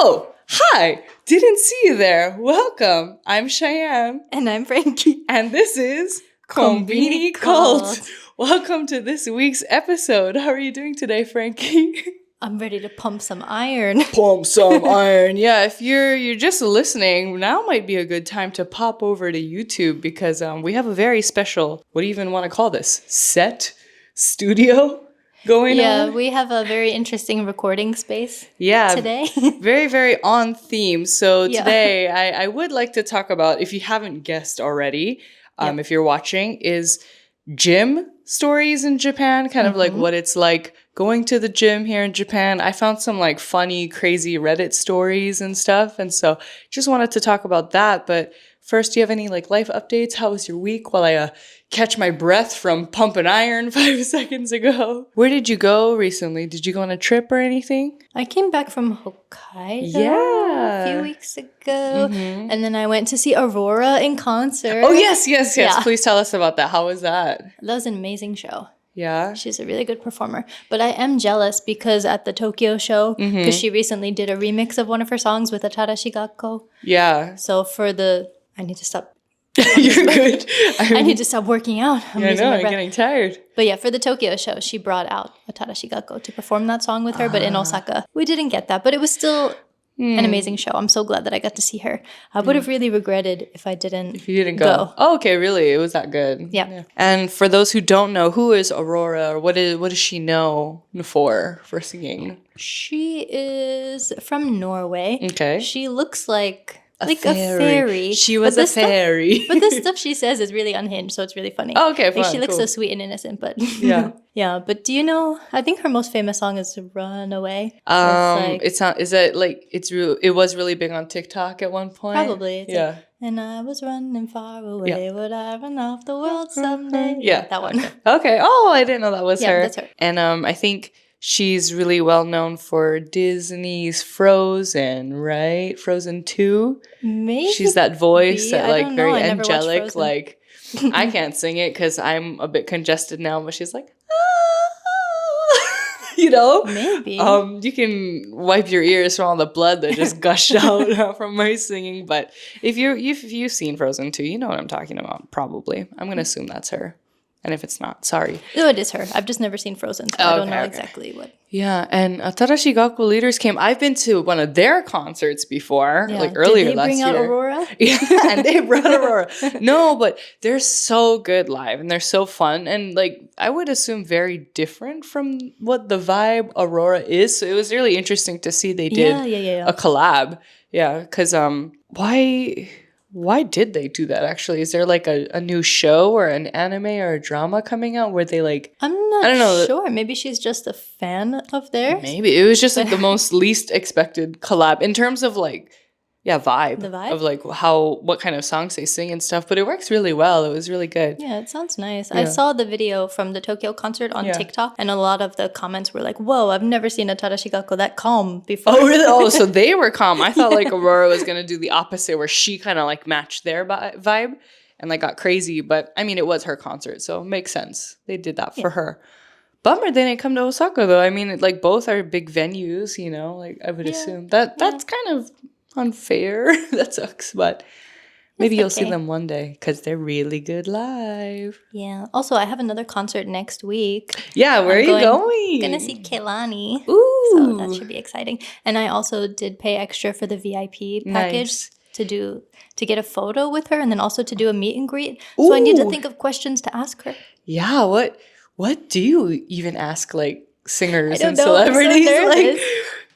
Oh, hi! Didn't see you there. Welcome. I'm Cheyenne. And I'm Frankie. And this is Conbini Cult. Welcome to this week's episode. How are you doing today, Frankie? I'm ready to pump some iron. Pump some iron. Yeah, if you're just listening, now might be a good time to pop over to YouTube because we have a very special, what do you even want to call this? Studio going on? Yeah, we have a very interesting recording space today. Very, very on theme. So today I would like to talk about, if you haven't guessed already, if you're watching, is gym stories in Japan, kind of like what it's like going to the gym here in Japan. I found some like funny, crazy Reddit stories and stuff. And so just wanted to talk about that. But first, do you have any like life updates? How was your week while I catch my breath from pumping iron 5 seconds ago? Where did you go recently? Did you go on a trip or anything? I came back from Hokkaido a few weeks ago. And then I went to see Aurora in concert. Oh, yes. Yeah. Please tell us about that. How was that? That was an amazing show. Yeah. She's a really good performer. But I am jealous because at the Tokyo show, because she recently did a remix of one of her songs with Atarashi Gakko. Yeah. So I need to stop. You're good. I need to stop working out. I'm getting tired. But yeah, for the Tokyo show, she brought out Atarashi Gakko to perform that song with her. But in Osaka, we didn't get that. But it was still an amazing show. I'm so glad that I got to see her. I would have really regretted if I didn't If you didn't go. Oh, okay, really? It was that good? Yeah. And for those who don't know, who is Aurora? Or what does she know for singing? She is from Norway. Okay. She looks like a fairy. She was a fairy. But the stuff she says is really unhinged, so it's really funny. Oh, okay, fun. She looks so sweet and innocent, but yeah. Yeah, but do you know, I think her most famous song is Runaway. It was really big on TikTok at one point. Probably. And I was running far away. Would I run off the world someday? Yeah. That one. Okay. Oh, I didn't know that was her. Yeah, that's her. And I think she's really well known for Disney's Frozen, right? Frozen 2. Maybe. She's that voice that like very angelic, Frozen. like I can't sing it because I'm a bit congested now, but she's like, Maybe. You can wipe your ears from all the blood that just gushed out from my singing. But if you've seen Frozen 2, you know what I'm talking about, probably. I'm gonna assume that's her. And if it's not, sorry. No, it is her. I've just never seen Frozen, so I don't know exactly what. Yeah, and Atarashi Gakko leaders came. I've been to one of their concerts before, like earlier last year. Did they bring out Aurora? Yeah, and they brought Aurora. No, but they're so good live, and they're so fun, and like I would assume very different from what the vibe Aurora is. So it was really interesting to see they did a collab. Yeah, because why did they do that, actually? Is there, like, a new show or an anime or a drama coming out where they, like... I don't know. Sure. Maybe she's just a fan of theirs. Maybe. It was just, like, the most least expected collab in terms of, like... Yeah, vibe. The vibe? Of, like, what kind of songs they sing and stuff. But it works really well. It was really good. Yeah, it sounds nice. Yeah. I saw the video from the Tokyo concert on TikTok, and a lot of the comments were like, whoa, I've never seen Atarashi Gakko that calm before. Oh, really? Oh, so they were calm. I thought, like, Aurora was going to do the opposite, where she kind of, like, matched their vibe and, like, got crazy. But, I mean, it was her concert, so it makes sense. They did that for her. Bummer they didn't come to Osaka, though. I mean, like, both are big venues, like, I would assume. That's kind of... unfair. That sucks, but maybe you'll see them one day because they're really good live. Yeah. Also, I have another concert next week. Yeah, where are you going? Gonna see Kehlani. Ooh. So that should be exciting. And I also did pay extra for the VIP package to get a photo with her and then also to do a meet and greet. Ooh. So I need to think of questions to ask her. Yeah, what do you even ask like singers and know, celebrities? I'm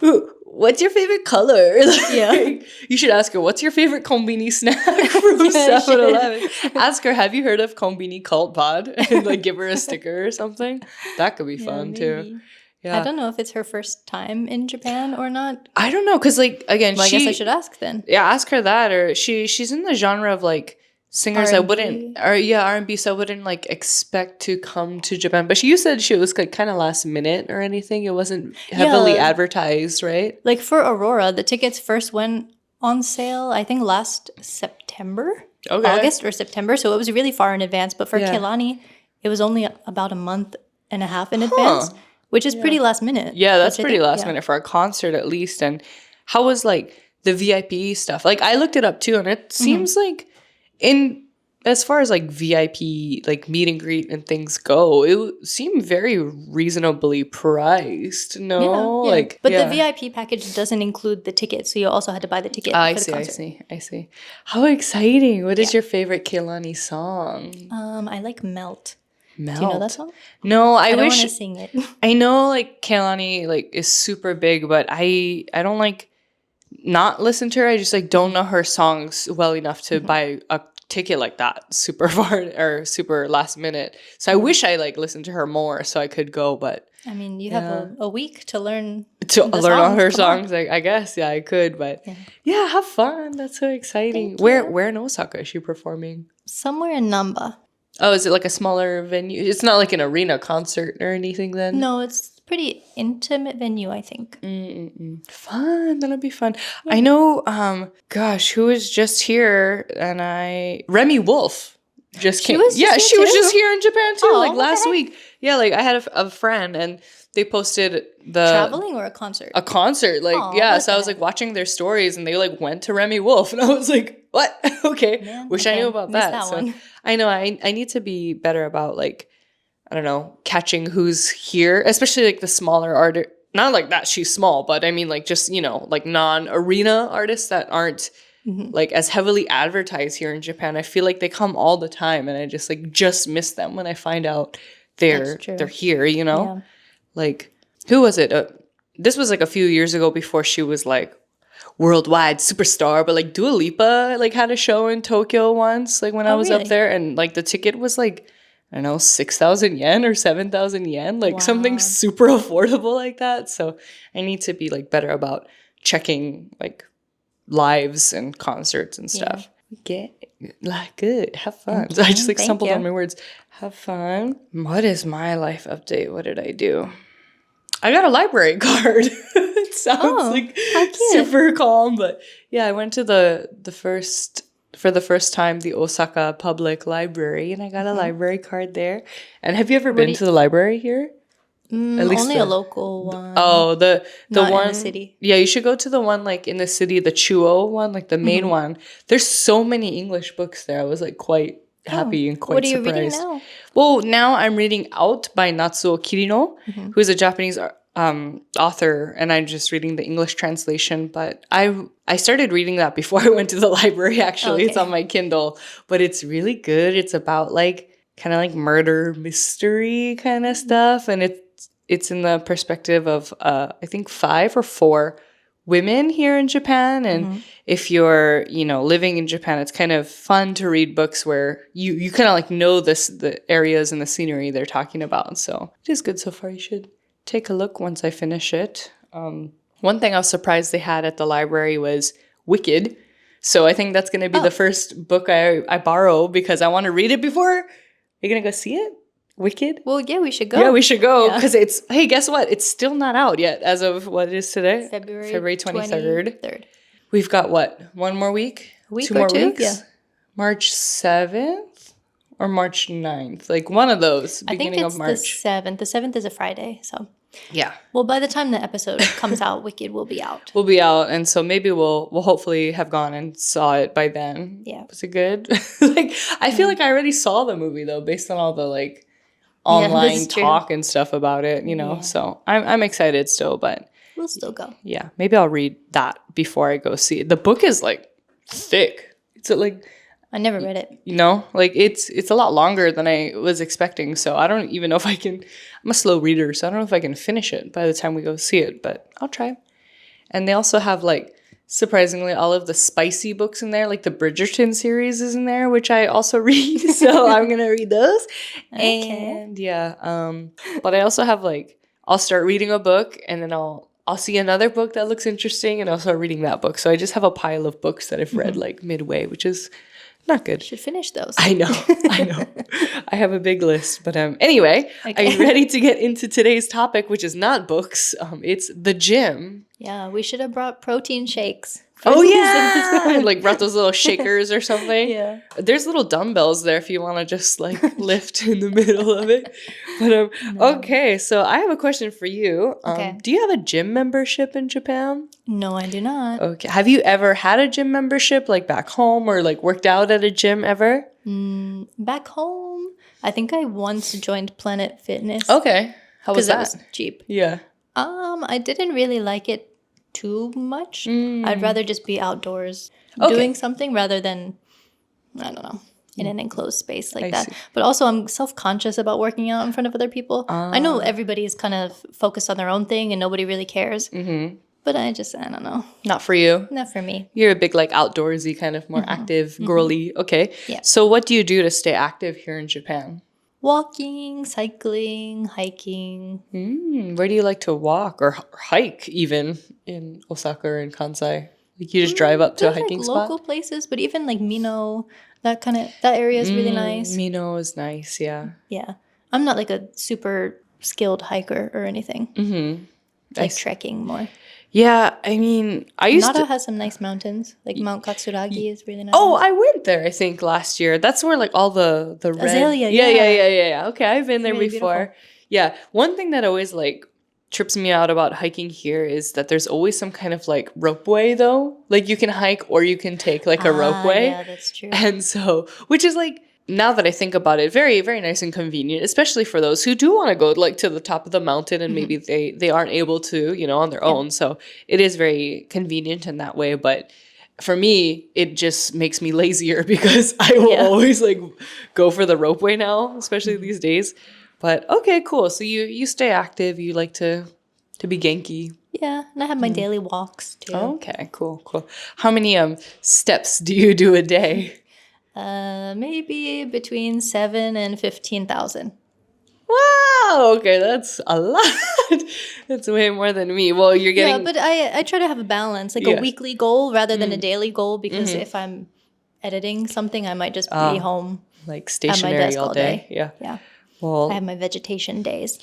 so like what's your favorite color? Yeah. You should ask her, what's your favorite Conbini snack from 7-Eleven? Ask her, have you heard of Conbini Cult pod? And like give her a sticker or something. That could be fun too. Yeah. I don't know if it's her first time in Japan or not. I don't know, because like again, I guess I should ask then. Yeah, ask her that, or she's in the genre of like singers R&B. R&B, so I wouldn't like expect to come to Japan. But you said she was like kind of last minute or anything. It wasn't heavily advertised, right? Like for Aurora, the tickets first went on sale, I think last September, August or September. So it was really far in advance. But for Kehlani, it was only about a month and a half in advance, which is pretty last minute. Yeah, that's pretty last minute for a concert at least. And how was like the VIP stuff? Like I looked it up too, and it seems like as far as like VIP, like meet and greet and things go, it seemed very reasonably priced. No, like but the VIP package doesn't include the ticket, so you also had to buy the ticket for the concert. I see. How exciting! What is your favorite Kehlani song? I like Melt. Melt. Do you know that song? No, I don't wish want to sing it. I know like Kehlani like is super big, but I don't like not listen to her. I just like don't know her songs well enough to buy a ticket like that super far or super last minute. So I wish I like listened to her more so I could go, but I mean, you have a week to learn all her songs. I guess I could, but yeah, have fun. That's so exciting. Where in Osaka is she performing? Somewhere in Namba. Oh, is it like a smaller venue? It's not like an arena concert or anything then? No, it's pretty intimate venue, I think. Fun. That'll be fun. Yeah. I know, who was just here Remy Wolf just came. She was just here in Japan too, last week. Yeah, like I had a friend and they posted the traveling or a concert? A concert, so I was like watching their stories and they like went to Remy Wolf and I was like, what? Okay. Man, I knew about that. So I know I need to be better about like, I don't know, catching who's here, especially like the smaller artist. Not like that she's small, but I mean like just, like non-arena artists that aren't like as heavily advertised here in Japan. I feel like they come all the time and I just miss them when I find out they're here, Yeah. Like, who was it? This was like a few years ago before she was like worldwide superstar, but like Dua Lipa like had a show in Tokyo once, like when I was up there, and like the ticket was like, I don't know, 6,000 yen or 7,000 yen, like something super affordable like that. So I need to be like better about checking like lives and concerts and stuff. Get like good, have fun. So I just like stumbled on my words. Have fun. What is my life update? What did I do? I got a library card. It sounds like super calm, but yeah, I went to for the first time, the Osaka Public Library, and I got a library card there. And have you ever been to the library here? At least only a local one. Oh, the one in the city. Yeah, you should go to the one like in the city, the Chuo one, like the main one. There's so many English books there. I was like quite happy and quite surprised. What are you reading now? Well, now I'm reading Out by Natsuo Kirino, who is a Japanese author, and I'm just reading the English translation. But I started reading that before I went to the library, actually. Okay. It's on my Kindle, but it's really good. It's about like kind of like murder mystery kind of stuff, and it's in the perspective of I think 5 or 4 women here in Japan. And if you're, living in Japan, it's kind of fun to read books where you kind of like know the areas and the scenery they're talking about. So it is good so far. You should take a look once I finish it. One thing I was surprised they had at the library was Wicked. So I think that's going to be the first book I borrow because I want to read it before. Are you going to go see it? Wicked? Well, yeah, we should go. Yeah, we should go because hey, guess what? It's still not out yet as of what it is today? February 23rd. We've got what? One more week? A week 2 or more 2? weeks? Yeah. March 7th or March 9th? Like one of those, beginning of March. The 7th. The 7th is a Friday, so. Yeah. Well, by the time the episode comes out, Wicked will be out. We'll be out, and so maybe we'll hopefully have gone and saw it by then. Yeah. Was it good? Like I feel like I already saw the movie though, based on all the like online talk and stuff about it, So I'm excited still, but we'll still go. Yeah, maybe I'll read that before I go see it. The book is like thick. It's like I never read it. Like it's a lot longer than I was expecting. So I don't even know if I can. I'm a slow reader, so I don't know if I can finish it by the time we go see it, but I'll try. And they also have like surprisingly all of the spicy books in there, like the Bridgerton series is in there, which I also read. So I'm gonna read those. Okay. And but I also have like I'll start reading a book and then I'll see another book that looks interesting and I'll start reading that book. So I just have a pile of books that I've read like midway, which is not good. Should finish those. I know. I have a big list. But anyway, Are you ready to get into today's topic, which is not books? It's the gym. Yeah, we should have brought protein shakes. Oh, yeah. Like brought those little shakers or something. Yeah. There's little dumbbells there if you want to just like lift in the middle of it. But okay, so I have a question for you. Okay. Do you have a gym membership in Japan? No, I do not. Okay. Have you ever had a gym membership like back home or like worked out at a gym ever? Back home, I think I once joined Planet Fitness. Okay. How was that? Because it was cheap. Yeah. I didn't really like it too much. I'd rather just be outdoors Okay. doing something rather than, I don't know, in an enclosed space like I that. see. But also I'm self-conscious about working out in front of other people. I know everybody is kind of focused on their own thing and nobody really cares. But I don't know. Not for you. Not for me. You're a big like outdoorsy kind of more active girly. Okay. Yeah. So what do you do to stay active here in Japan? Walking, cycling, hiking. Where do you like to walk or hike even in Osaka or in Kansai? Like you just drive up to a There's, hiking like, spot? local places, but even like Mino, that area is really nice. Mino is nice, yeah. Yeah. I'm not like a super skilled hiker or anything. Like trekking more. Yeah, I mean, I used Nara to... has some nice mountains. Like Mount Katsuragi is really nice. Oh, I went there, I think, last year. That's where like all the red... Azalea, yeah. Okay, I've been there really before. beautiful. Yeah, one thing that always like trips me out about hiking here is that there's always some kind of like ropeway though. Like you can hike or you can take like a ropeway. Yeah, that's true. And so, which is like, now that I think about it, very, very nice and convenient, especially for those who do want to go like to the top of the mountain and maybe they aren't able to, on their own. So it is very convenient in that way. But for me, it just makes me lazier because I will always like go for the ropeway now, especially these days. But okay, cool. So you stay active. You like to be Genki. Yeah, and I have my daily walks too. Okay, cool. How many steps do you do a day? Maybe between 7,000 and 15,000. Wow. Okay, that's a lot. That's way more than me. Well, you're getting... Yeah, but I try to have a balance, like a weekly goal rather than a daily goal, because if I'm editing something, I might just be home like at my stationary desk all day. Yeah. Yeah. Well, I have my vegetation days.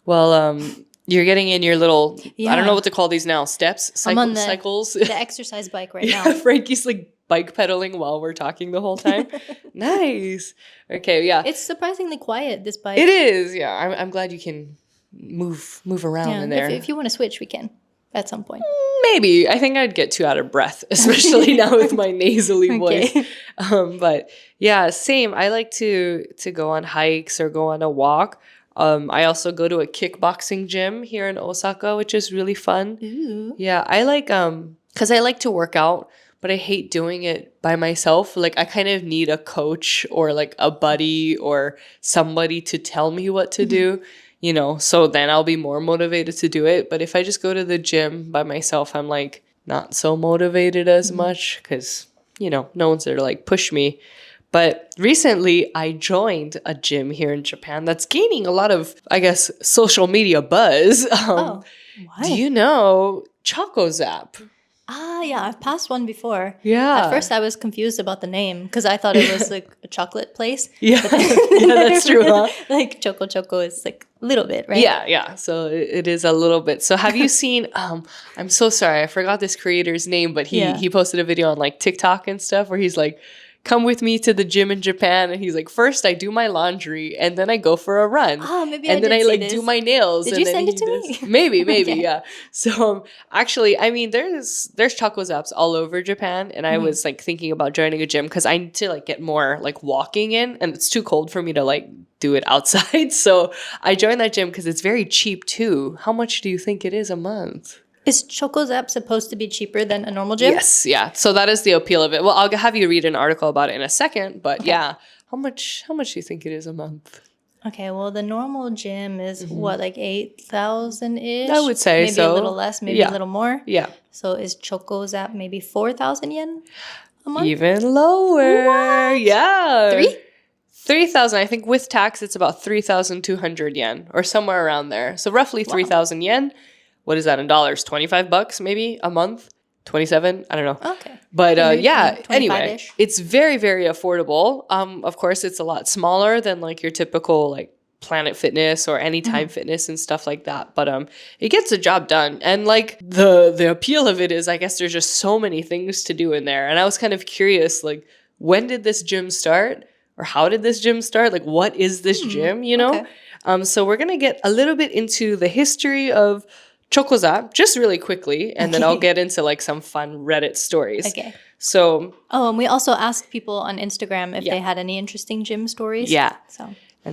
well, you're getting in your little... I Yeah. don't know what to call these now. Steps? I'm on cycles? the exercise bike right Yeah, now. Frankie's like bike pedaling while we're talking the whole time. Nice. Okay, yeah. It's surprisingly quiet, this bike. It is, yeah. I'm glad you can move around in there. If you want to switch, we can at some point. Maybe. I think I'd get too out of breath, especially now with my nasally voice. But yeah, same. I like to go on hikes or go on a walk. I also go to a kickboxing gym here in Osaka, which is really fun. Ooh. Yeah, I like because I like to work out, but I hate doing it by myself. Like I kind of need a coach or like a buddy or somebody to tell me what to do, so then I'll be more motivated to do it. But if I just go to the gym by myself, I'm like not so motivated as much because, no one's there to like push me. But recently I joined a gym here in Japan that's gaining a lot of, I guess, social media buzz. Why? Do you know Choco Zap? Yeah, I've passed one before. Yeah. At first, I was confused about the name because I thought it was like a chocolate place. Yeah, yeah, that's true, huh? Like Choco Choco is like a little bit, right? Yeah. So it is a little bit. So have you seen, I'm so sorry, I forgot this creator's name, but he posted a video on like TikTok and stuff where he's like, come with me to the gym in Japan. And he's like, first I do my laundry and then I go for a run. Maybe and then I like this. do my nails. Did and you then send it to does, me? Maybe, Okay. yeah. So actually, I mean, there's Choco Zaps all over Japan. And I was like thinking about joining a gym because I need to like get more like walking in and it's too cold for me to like do it outside. So I joined that gym because it's very cheap too. How much do you think it is a month? Is Choco Zap supposed to be cheaper than a normal gym? Yes, yeah. So that is the appeal of it. Well, I'll have you read an article about it in a second, but yeah. How much do you think it is a month? Okay, well, the normal gym is what, like 8,000-ish? I would say maybe so. Maybe a little less, maybe a little more. Yeah. So is Choco Zap maybe 4,000 yen a month? Even lower. What? Yeah. 3,000? I think with tax, it's about 3,200 yen or somewhere around there. So roughly 3,000 yen. What is that in dollars? $25 maybe a month? 27? I don't know. Okay. But Maybe yeah, 25-ish. anyway, it's very, very affordable. Of course, it's a lot smaller than like your typical like Planet Fitness or Anytime Fitness and stuff like that. But it gets the job done. And like the appeal of it is, I guess there's just so many things to do in there. And I was kind of curious, like, when did this gym start? Or how did this gym start? Like, what is this gym, you know? Okay. So we're going to get a little bit into the history of Choco Zap, just really quickly. And then I'll get into like some fun Reddit stories. Okay. So. Oh, and we also asked people on Instagram if they had any interesting gym stories. Yeah.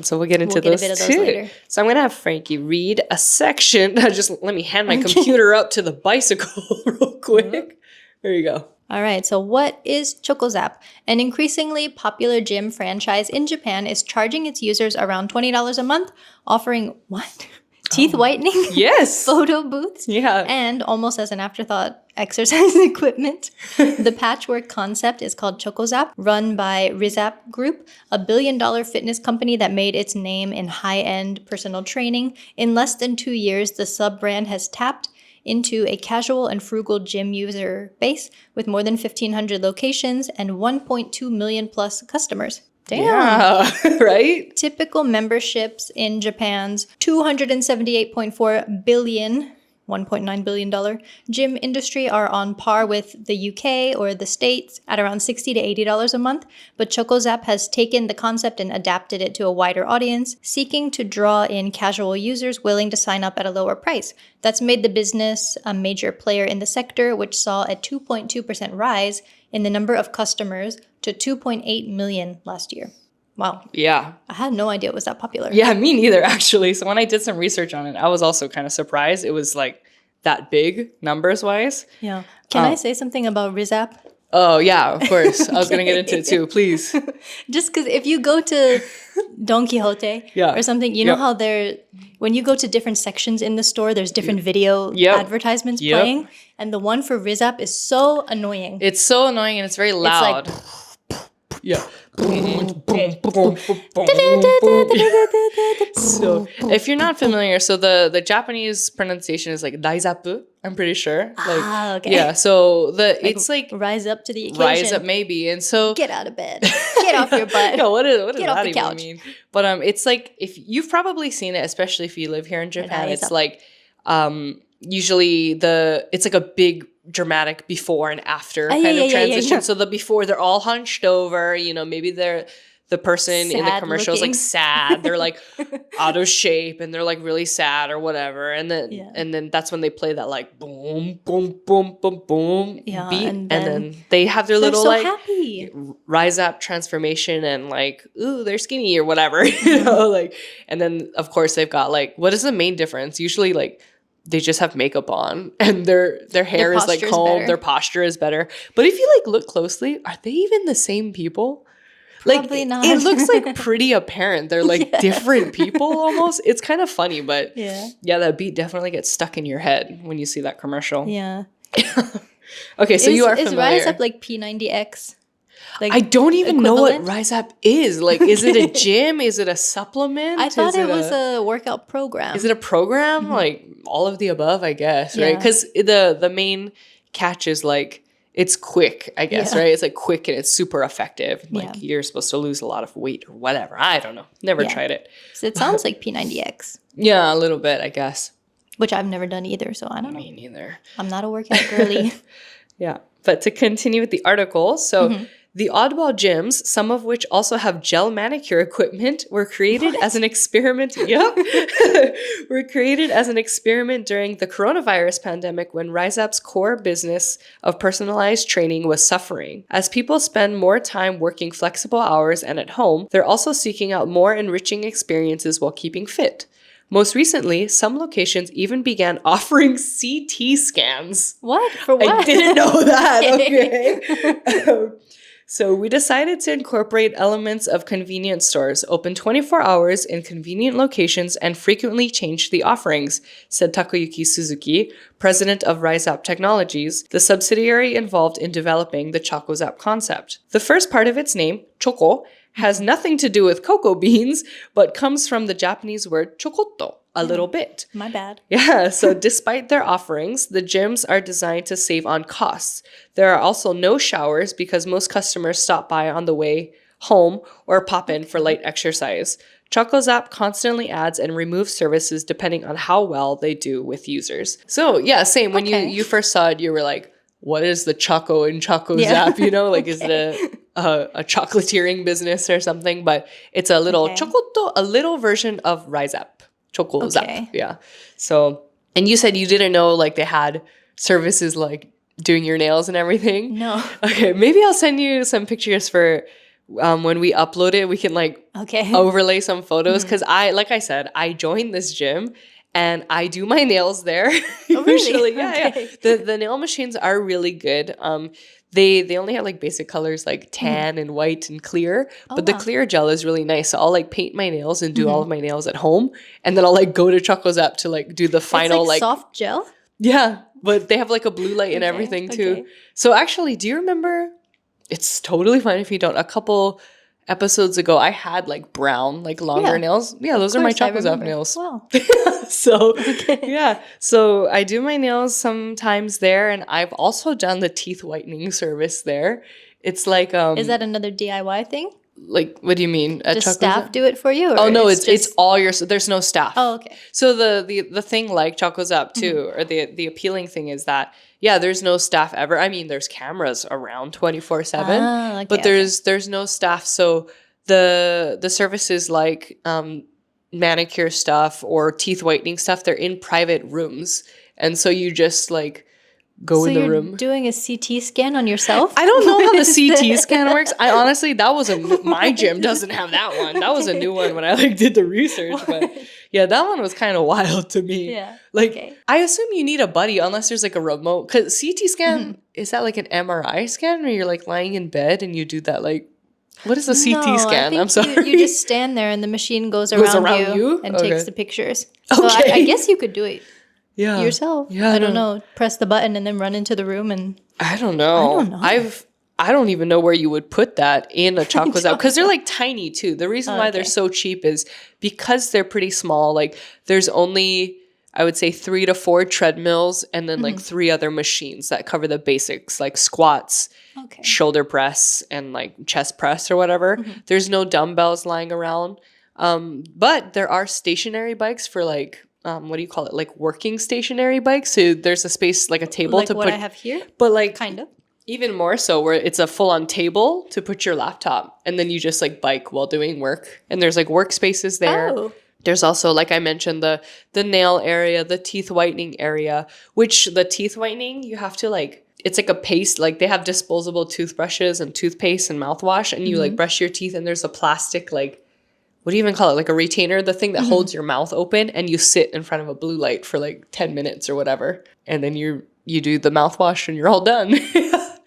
So we'll get into those too. Later. So I'm going to have Frankie read a section. Just let me hand my computer up to the bicycle real quick. There you go. All right. So what is Choco Zap? An increasingly popular gym franchise in Japan is charging its users around $20 a month, offering what? Teeth whitening? Yes. Photo booths? Yeah. And almost as an afterthought, exercise equipment. The patchwork concept is called Choco Zap, run by Rizap Group, a billion-dollar fitness company that made its name in high-end personal training. In less than 2 years, the sub-brand has tapped into a casual and frugal gym user base with more than 1,500 locations and 1.2 million plus customers. Damn. Yeah, right? Typical memberships in Japan's $278.4 billion, $1.9 billion gym industry are on par with the UK or the States at around $60 to $80 a month, but Choco Zap has taken the concept and adapted it to a wider audience, seeking to draw in casual users willing to sign up at a lower price. That's made the business a major player in the sector, which saw a 2.2% rise in the number of customers to 2.8 million last year. Wow. Yeah. I had no idea it was that popular. Yeah, me neither, actually. So when I did some research on it, I was also kind of surprised it was like that big numbers-wise. Yeah. Can I say something about Rizap? Oh, yeah, of course. I was going to get into it too. Please. Just because if you go to Don Quixote or something, you know how when you go to different sections in the store, there's different video advertisements playing. And the one for Rizap is so annoying. It's so annoying and it's very loud. It's so if you're not familiar, so the Japanese pronunciation is like daijobu, I'm pretty sure. Like, okay. Yeah, so it's like rise up to the occasion. Rise up maybe. And so get out of bed. Get off your butt. No, what does get that off the even couch. mean? But it's like if you've probably seen it, especially if you live here in Japan, it's like usually it's like a big dramatic before and after kind of transition. Yeah. So the before, they're all hunched over, you know, maybe the person in the commercial is like sad. They're like out of shape and they're like really sad or whatever. And then that's when they play that like boom, boom, boom, boom, boom beat. And then they have their little like happy rise up transformation and like, ooh, they're skinny or whatever, you know, like, and then of course they've got like, what is the main difference? Usually like, they just have makeup on and their hair is like combed, their posture is better. But if you like look closely, are they even the same people? Probably not. It looks like pretty apparent. They're like different people almost. It's kind of funny, but yeah, that beat definitely gets stuck in your head when you see that commercial. Yeah. Okay, so you are familiar. Is Rise Up like P90X? Like I don't even know what Rise Up is. Like, is it a gym? Is it a supplement? I thought it was a workout program. Is it a program? Mm-hmm. Like all of the above, I guess, right? Because the main catch is like it's quick, I guess, right? It's like quick and it's super effective. Like you're supposed to lose a lot of weight or whatever. I don't know. Never tried it. So it sounds like P90X. Yeah, a little bit, I guess. Which I've never done either, so I don't know. Me neither. I'm not a workout girly. Yeah, but to continue with the article, so the oddball gyms, some of which also have gel manicure equipment, were created as an experiment. Were created as an experiment during the coronavirus pandemic when RiseUp's core business of personalized training was suffering. As people spend more time working flexible hours and at home, they're also seeking out more enriching experiences while keeping fit. Most recently, some locations even began offering CT scans. What? For what? I didn't know that. Okay. So we decided to incorporate elements of convenience stores, open 24 hours in convenient locations, and frequently change the offerings, said Takayuki Suzuki, president of RiseUp Technologies, the subsidiary involved in developing the Choco Zap concept. The first part of its name, Choco, has nothing to do with cocoa beans, but comes from the Japanese word chokotto, a little bit. My bad. Yeah, so despite their offerings, the gyms are designed to save on costs. There are also no showers because most customers stop by on the way home or pop in for light exercise. Choco Zap constantly adds and removes services depending on how well they do with users. So yeah, same. When you first saw it, you were like, what is the Choco in Choco Zap? You know, like is it a chocolatiering business or something? But it's a little chokotto, a little version of Rise Up. Choco Zap. Yeah. So, and you said you didn't know like they had services like doing your nails and everything? No. Okay, maybe I'll send you some pictures for when we upload it. We can like overlay some photos because like I said, I joined this gym and I do my nails there. Oh, really? Yeah. The nail machines are really good. They only have like basic colors like tan and white and clear, but the clear gel is really nice. So I'll like paint my nails and do all of my nails at home, and then I'll like go to Choco Zap to like do the final it's like soft gel. Yeah, but they have like a blue light and everything too. So actually, do you remember? It's totally fine if you don't. A couple episodes ago, I had like brown, like longer nails. Yeah, those are my Choco Zap nails. Wow. So yeah, so I do my nails sometimes there, and I've also done the teeth whitening service there. It's like is that another DIY thing? Like, what do you mean? Does staff do it for you? Or no, it's all your. There's no staff. Oh, okay. So the thing like Choco Zap too, or the appealing thing is that there's no staff ever. I mean, there's cameras around 24/7, but there's no staff. So the services like manicure stuff or teeth whitening stuff, they're in private rooms, and so you just like go in the room. So you're doing a CT scan on yourself? I don't know how the CT scan works. I honestly, that was my gym doesn't have that one. That was a new one when I like did the research. But yeah, that one was kind of wild to me. Yeah. Like, I assume you need a buddy unless there's like a remote. Because CT scan, is that like an MRI scan where you're like lying in bed and you do that like, what is a CT scan? I'm sorry. You just stand there and the machine goes around you and takes the pictures. So I guess you could do it. Yeah. Yourself. Yeah. I don't know. Press the button and then run into the room and I don't know. I don't even know where you would put that in a Choco Zap because they're like tiny too. The reason why they're so cheap is because they're pretty small. Like there's only, I would say 3 to 4 treadmills and then like 3 other machines that cover the basics like squats, shoulder press, and like chest press or whatever. There's no dumbbells lying around. But there are stationary bikes for like what do you call it? Like working stationary bikes. So there's a space like a table like to what put. I have here, but like kind of even more so, where it's a full-on table to put your laptop, and then you just like bike while doing work. And there's like workspaces there. Oh. There's also, like I mentioned, the nail area, the teeth whitening area. Which the teeth whitening you have to like. It's like a paste. Like they have disposable toothbrushes and toothpaste and mouthwash, and you like brush your teeth, and there's a plastic like. What do you even call it? Like a retainer, the thing that holds your mouth open, and you sit in front of a blue light for like 10 minutes or whatever. And then you do the mouthwash and you're all done.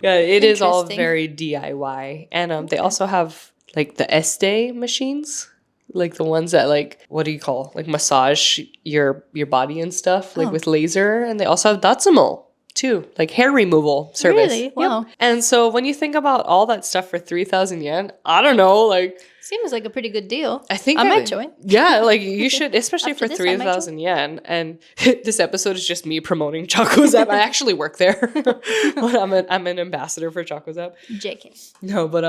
Yeah, it is all very DIY. And they also have like the esute machines, like the ones that like, what do you call? Like massage your body and stuff, like with laser. And they also have datsumou too, like hair removal service. Really? Wow. Yep. And so when you think about all that stuff for 3,000 yen, I don't know, like... Seems like a pretty good deal. I think I might join. Yeah, like you should, especially for 3,000 yen. And this episode is just me promoting Choco Zap. I actually work there. But I'm an ambassador for Choco Zap. JK. No, but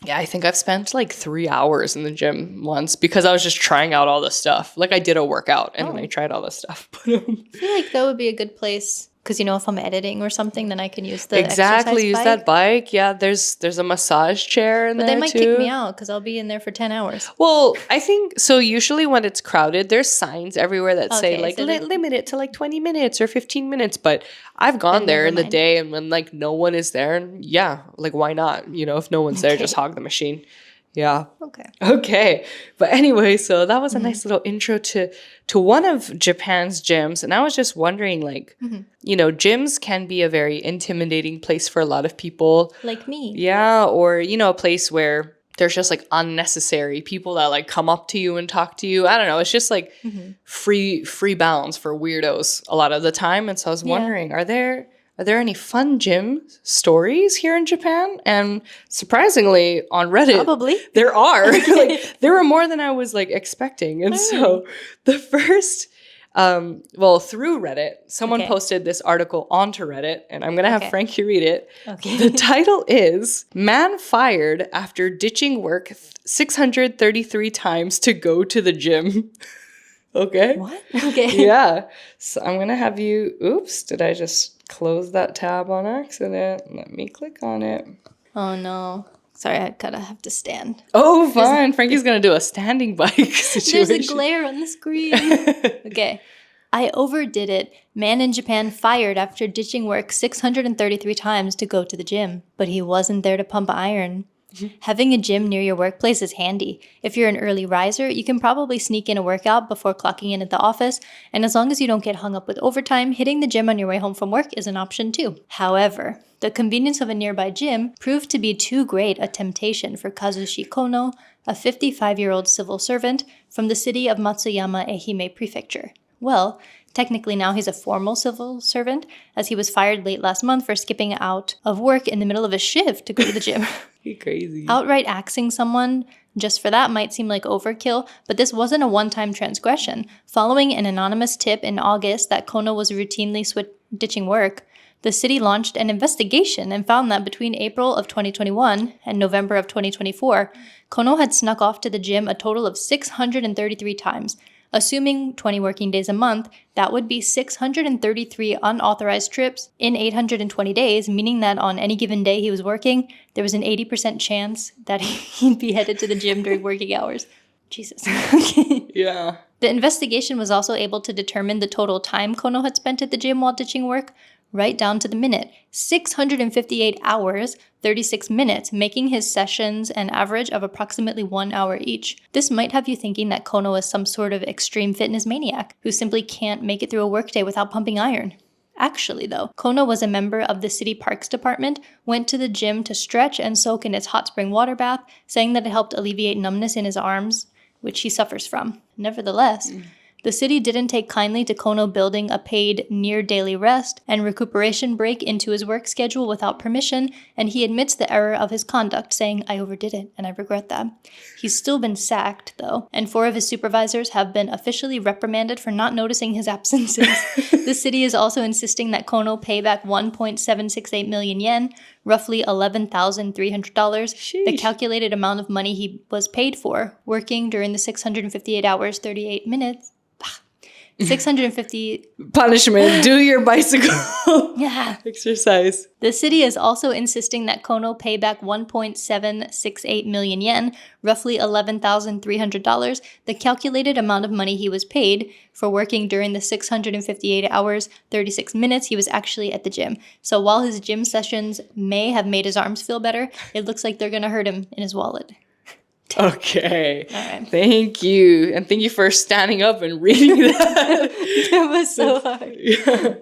yeah, I think I've spent like 3 hours in the gym once because I was just trying out all this stuff. Like I did a workout and then I tried all this stuff. But, I feel like that would be a good place. Because, if I'm editing or something, then I can use the exercise use bike. That bike. Yeah, there's a massage chair in there, too. But they might kick me out because I'll be in there for 10 hours. Well, I think, so usually when it's crowded, there's signs everywhere that say, like, so limit it to, like, 20 minutes or 15 minutes. But I've gone there in the day and when, like, no one is there, and yeah, like, why not? If no one's there, just hog the machine. Yeah. Okay. But anyway, so that was a nice little intro to one of Japan's gyms. And I was just wondering, like, gyms can be a very intimidating place for a lot of people. Like me. Yeah. Or, a place where there's just like unnecessary people that like come up to you and talk to you. I don't know. It's just like free bounds for weirdos a lot of the time. And so I was wondering, are there any fun gym stories here in Japan? And surprisingly, on Reddit, probably there are. Like there were more than I was like expecting. And so the first Well, through Reddit, someone posted this article onto Reddit, and I'm going to have Frankie read it. Okay. The title is, Man Fired After Ditching Work 633 Times to Go to the Gym. Okay? What? Okay. Yeah. So I'm going to have you, oops, did I just close that tab on accident? Let me click on it. Oh, no. Sorry, I kind of have to stand. Oh, fine. Frankie's going to do a standing bike situation. There's a glare on the screen. Okay. I overdid it. Man in Japan fired after ditching work 633 times to go to the gym, but he wasn't there to pump iron. Having a gym near your workplace is handy. If you're an early riser, you can probably sneak in a workout before clocking in at the office, and as long as you don't get hung up with overtime, hitting the gym on your way home from work is an option too. However, the convenience of a nearby gym proved to be too great a temptation for Kazushi Kono, a 55-year-old civil servant from the city of Matsuyama, Ehime Prefecture. Well, technically now he's a formal civil servant, as he was fired late last month for skipping out of work in the middle of a shift to go to the gym. You're crazy. Outright axing someone just for that might seem like overkill, but this wasn't a one-time transgression. Following an anonymous tip in August that Kono was routinely ditching work, the city launched an investigation and found that between April of 2021 and November of 2024, Kono had snuck off to the gym a total of 633 times. Assuming 20 working days a month, that would be 633 unauthorized trips in 820 days, meaning that on any given day he was working, there was an 80% chance that he'd be headed to the gym during working hours. Jesus. Yeah. The investigation was also able to determine the total time Kono had spent at the gym while ditching work, right down to the minute. 658 hours, 36 minutes, making his sessions an average of approximately 1 hour each. This might have you thinking that Kono is some sort of extreme fitness maniac who simply can't make it through a workday without pumping iron. Actually, though, Kono was a member of the city parks department, went to the gym to stretch and soak in its hot spring water bath, saying that it helped alleviate numbness in his arms, which he suffers from. Nevertheless, the city didn't take kindly to Kono building a paid near-daily rest and recuperation break into his work schedule without permission, and he admits the error of his conduct, saying, "I overdid it, and I regret that." He's still been sacked, though, and 4 of his supervisors have been officially reprimanded for not noticing his absences. The city is also insisting that Kono pay back 1.768 million yen, roughly $11,300, the calculated amount of money he was paid for, working during the 658 hours, 38 minutes. 650 punishment. Do your bicycle exercise. The city is also insisting that Kono pay back 1.768 million yen, roughly $11,300, the calculated amount of money he was paid for working during the 658 hours, 36 minutes he was actually at the gym. So while his gym sessions may have made his arms feel better, it looks like they're going to hurt him in his wallet. Okay. All right. Thank you. And thank you for standing up and reading that. That was so hard. Yeah.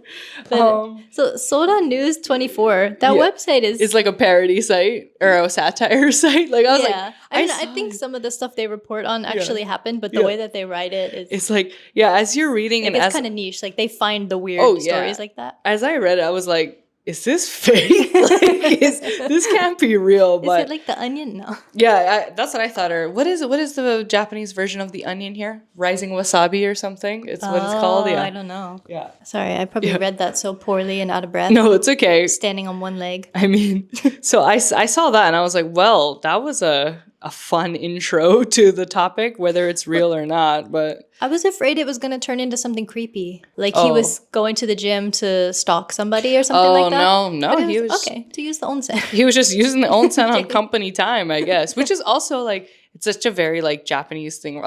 So Soda News 24, that website is... It's like a parody site or a satire site. Like I was like... I think some of the stuff they report on actually happened, but the way that they write it is... It's like, as you're reading... Like, and it's kind of niche. Like, they find the weird stories like that. As I read it, I was like, is this fake? This can't be real. But is it like The Onion? No. Yeah, that's what I thought. Or what is the Japanese version of The Onion here? Rising Wasabi or something? It's what it's called. Yeah, I don't know. Yeah. Sorry, I probably read that so poorly and out of breath. No, it's okay. Standing on one leg. I mean, so I saw that and I was like, well, that was a fun intro to the topic, whether it's real or not. But I was afraid it was going to turn into something creepy. Like he was going to the gym to stalk somebody or something like that. No. He was okay to use the onsen. He was just using the onsen on company time, I guess, which is also like, it's such a very like Japanese thing.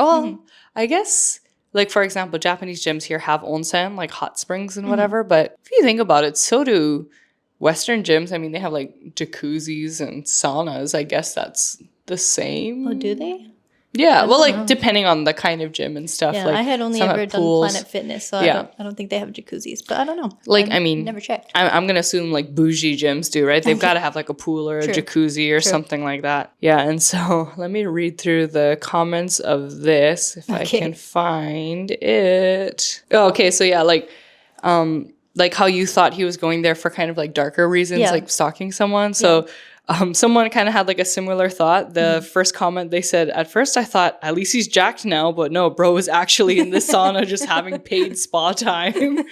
I guess like, for example, Japanese gyms here have onsen, like hot springs and whatever. But if you think about it, so do Western gyms. I mean, they have like jacuzzis and saunas. I guess that's the same. Oh, do they? Yeah, well, like depending on the kind of gym and stuff. Yeah, like, I had only ever done Planet Fitness, so I don't think they have jacuzzis, but I don't know. Like, I mean, never checked. I'm gonna assume like bougie gyms do, right? They've got to have like a pool or a jacuzzi or something like that. Yeah, and so let me read through the comments of this if I can find it. Oh, okay, so yeah, like like how you thought he was going there for kind of like darker reasons, like stalking someone. So someone kind of had like a similar thought. The first comment they said, at first I thought, at least he's jacked now, but no, bro is actually in the sauna just having paid spa time.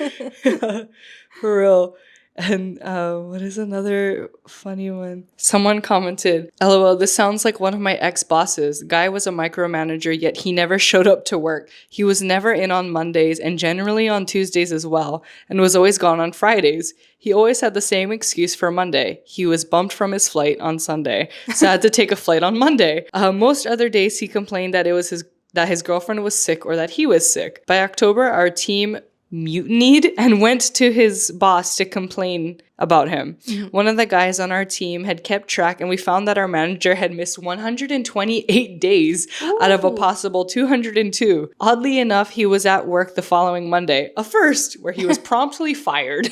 For real. And what is another funny one? Someone commented, LOL, this sounds like one of my ex-bosses. Guy was a micromanager, yet he never showed up to work. He was never in on Mondays and generally on Tuesdays as well, and was always gone on Fridays. He always had the same excuse for Monday. He was bumped from his flight on Sunday, so had to take a flight on Monday. Most other days he complained that his girlfriend was sick or that he was sick. By October, our team mutinied and went to his boss to complain about him. One of the guys on our team had kept track, and we found that our manager had missed 128 days out of a possible 202. Oddly enough, he was at work the following Monday, a first, where he was promptly fired.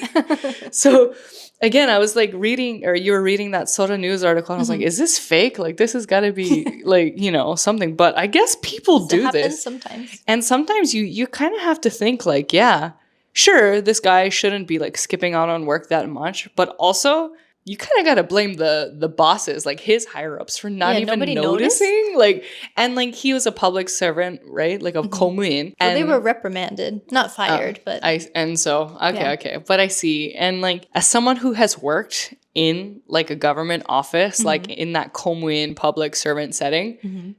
So again, I was like you were reading that Sora News article, and I was like, is this fake? Like, this has got to be like, something. But I guess people do this sometimes. And sometimes you kind of have to think like, yeah, sure, this guy shouldn't be like skipping out on work that much, but also you kind of got to blame the bosses, like his higher ups, for not even noticing. Like, and like he was a public servant, right? Like a koumuin. Well, they were reprimanded, not fired, but okay. But I see. And like, as someone who has worked in like a government office, like in that koumuin public servant setting,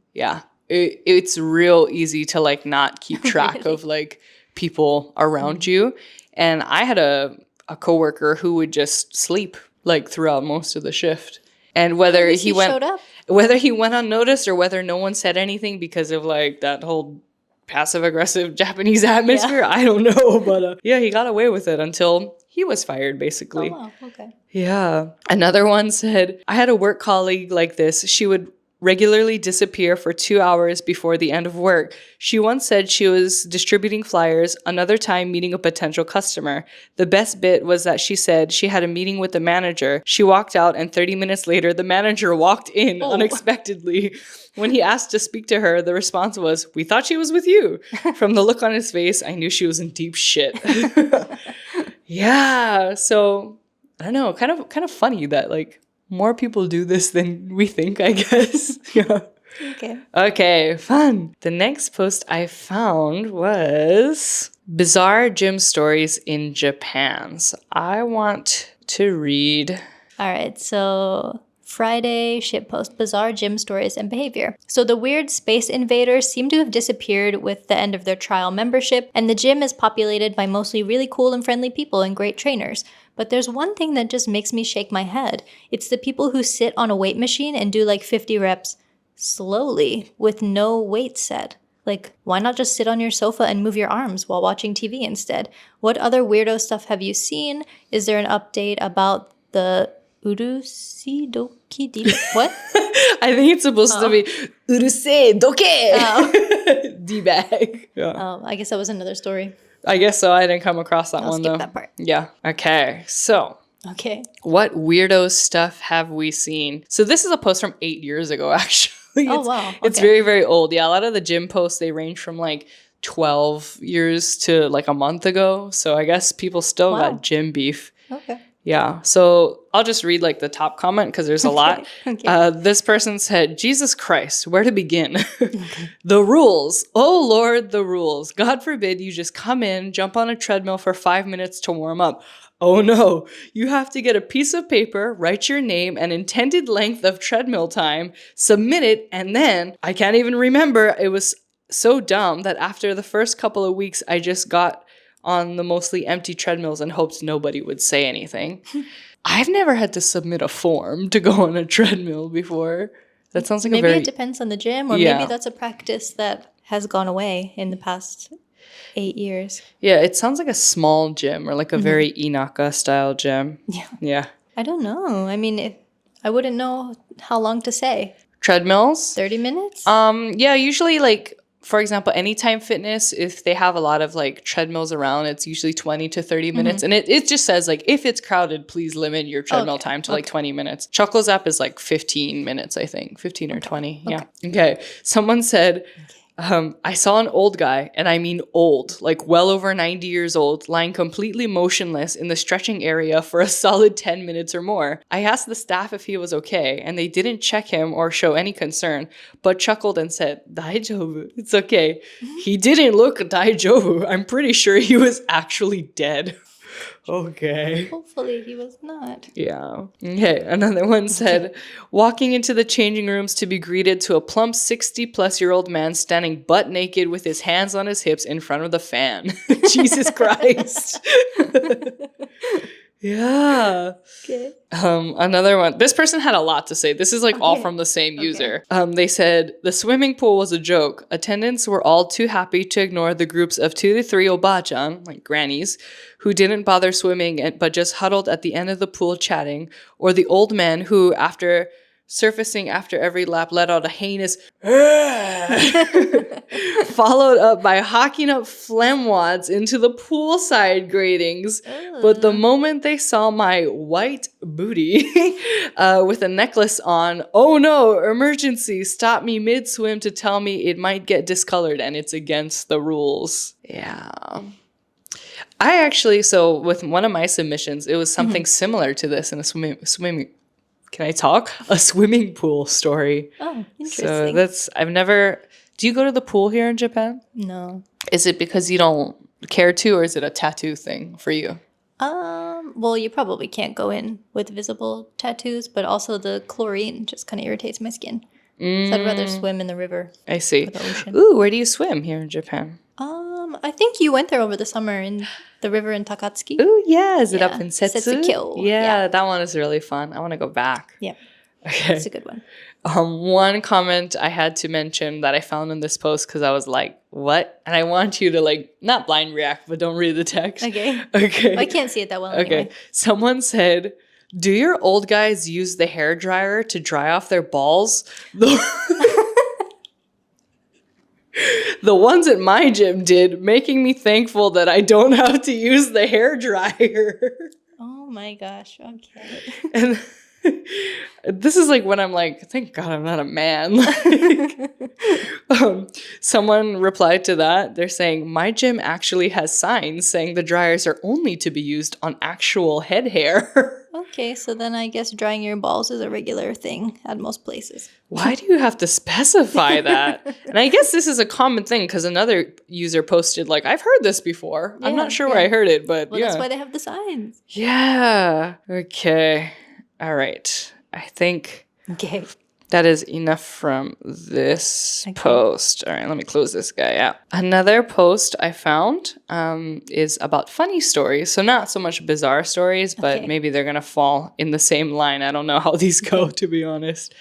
it's real easy to like not keep track of like people around you. And I had a coworker who would just sleep like throughout most of the shift. And whether he went unnoticed or whether no one said anything because of like that whole passive aggressive Japanese atmosphere, I don't know. But he got away with it until he was fired, basically. Oh, wow. Okay. Yeah. Another one said, I had a work colleague like this. She would regularly disappear for 2 hours before the end of work. She once said she was distributing flyers, another time meeting a potential customer. The best bit was that she said she had a meeting with the manager. She walked out, and 30 minutes later, the manager walked in unexpectedly. When he asked to speak to her, the response was, "We thought she was with you." From the look on his face, I knew she was in deep shit. Yeah, so I don't know, kind of funny that like more people do this than we think, I guess. Yeah. Okay, fun. The next post I found was bizarre gym stories in Japan. So I want to read. All right, so Friday shitpost, bizarre gym stories and behavior. So the weird space invaders seem to have disappeared with the end of their trial membership, and the gym is populated by mostly really cool and friendly people and great trainers. But there's one thing that just makes me shake my head. It's the people who sit on a weight machine and do like 50 reps slowly with no weight set. Like, why not just sit on your sofa and move your arms while watching TV instead? What other weirdo stuff have you seen? Is there an update about the Urusei doki di? What? I think it's supposed to be Urusei doke D-bag. Yeah. Oh, I guess that was another story. I guess so. I didn't come across that one, though. I'll skip that part. Yeah. Okay. So. Okay. What weirdo stuff have we seen? So this is a post from 8 years ago, actually. Oh, wow. Okay. It's very, very old. Yeah, a lot of the gym posts, they range from like 12 years to like a month ago. So I guess people still got gym beef. Okay. Yeah. So I'll just read like the top comment because there's a lot. Okay. This person said, Jesus Christ, where to begin? The rules. Oh, Lord, the rules. God forbid you just come in, jump on a treadmill for 5 minutes to warm up. Oh, no. You have to get a piece of paper, write your name and intended length of treadmill time, submit it, and then I can't even remember. It was so dumb that after the first couple of weeks, I just got on the mostly empty treadmills and hoped nobody would say anything. I've never had to submit a form to go on a treadmill before. That sounds like maybe it depends on the gym, or maybe that's a practice that has gone away in the past 8 years. Yeah, it sounds like a small gym or like a very Inaka style gym. Yeah. I don't know. I mean, I wouldn't know how long to say. Treadmills? 30 minutes? Yeah, usually like, for example, Anytime Fitness, if they have a lot of like treadmills around, it's usually 20 to 30 minutes. And it just says like, if it's crowded, please limit your treadmill time to like 20 minutes. Choco Zap is like 15 minutes, I think. 15 or 20. Yeah. Okay. Someone said, I saw an old guy, and I mean old, like well over 90 years old, lying completely motionless in the stretching area for a solid 10 minutes or more. I asked the staff if he was okay, and they didn't check him or show any concern, but chuckled and said, "Daijobu, it's okay." He didn't look daijobu. I'm pretty sure he was actually dead. Okay. Hopefully he was not. Yeah. Okay. Another one said, walking into the changing rooms to be greeted to a plump 60-plus-year-old man standing butt naked with his hands on his hips in front of the fan. Jesus Christ. Yeah. Okay. Another one. This person had a lot to say. This is like all from the same user. They said, the swimming pool was a joke. Attendants were all too happy to ignore the groups of 2 to 3 obaachan, like grannies, who didn't bother swimming but just huddled at the end of the pool chatting, or the old men who, after surfacing after every lap, let out a heinous followed up by hawking up phlegm wads into the poolside gratings. But the moment they saw my white booty with a necklace on, oh no, emergency, stop me mid-swim to tell me it might get discolored and it's against the rules. Yeah. I actually, so with one of my submissions, it was something similar to this in a swimming can I talk? A swimming pool story. Oh, interesting. So that's, I've never, do you go to the pool here in Japan? No. Is it because you don't care to, or is it a tattoo thing for you? Well, you probably can't go in with visible tattoos, but also the chlorine just kind of irritates my skin. So I'd rather swim in the river. I see. Or the ocean. Ooh, where do you swim here in Japan? I think you went there over the summer in the river in Takatsuki. Ooh, yeah. Is it up in Setsu? Setsukyo. Yeah, that one is really fun. I want to go back. Yeah. Okay. It's a good one. One comment I had to mention that I found in this post because I was like, what? And I want you to like, not blind react, but don't read the text. Okay. Okay. I can't see it that well anyway. Someone said, do your old guys use the hair dryer to dry off their balls? The ones at my gym did, making me thankful that I don't have to use the hair dryer. Oh my gosh. Okay. And this is like when I'm like, thank God I'm not a man. Someone replied to that. They're saying, my gym actually has signs saying the dryers are only to be used on actual head hair. Okay, so then I guess drying your balls is a regular thing at most places. Why do you have to specify that? And I guess this is a common thing because another user posted, like, I've heard this before. I'm not sure where I heard it, but well, that's why they have the signs. Yeah. Okay. All right. I think that is enough from this post. All right, let me close this guy out. Another post I found is about funny stories. So not so much bizarre stories, but maybe they're going to fall in the same line. I don't know how these go, to be honest.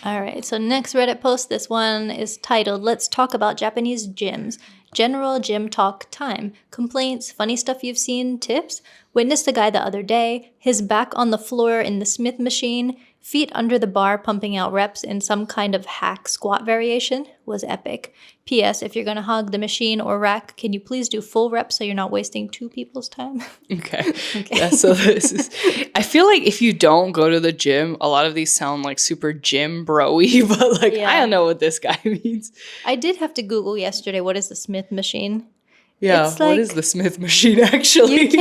All right, so next Reddit post, this one is titled, Let's Talk About Japanese Gyms. General gym talk time. Complaints, funny stuff you've seen, tips. Witnessed a guy the other day. His back on the floor in the Smith machine. Feet under the bar pumping out reps in some kind of hack squat variation. Was epic. P.S. If you're going to hog the machine or rack, can you please do full reps so you're not wasting two people's time? Okay. Yeah, so this is, I feel like if you don't go to the gym, a lot of these sound like super gym bro-y, but like, I don't know what this guy means. I did have to Google yesterday, what is the Smith machine? Yeah, it's like, what is the Smith machine actually?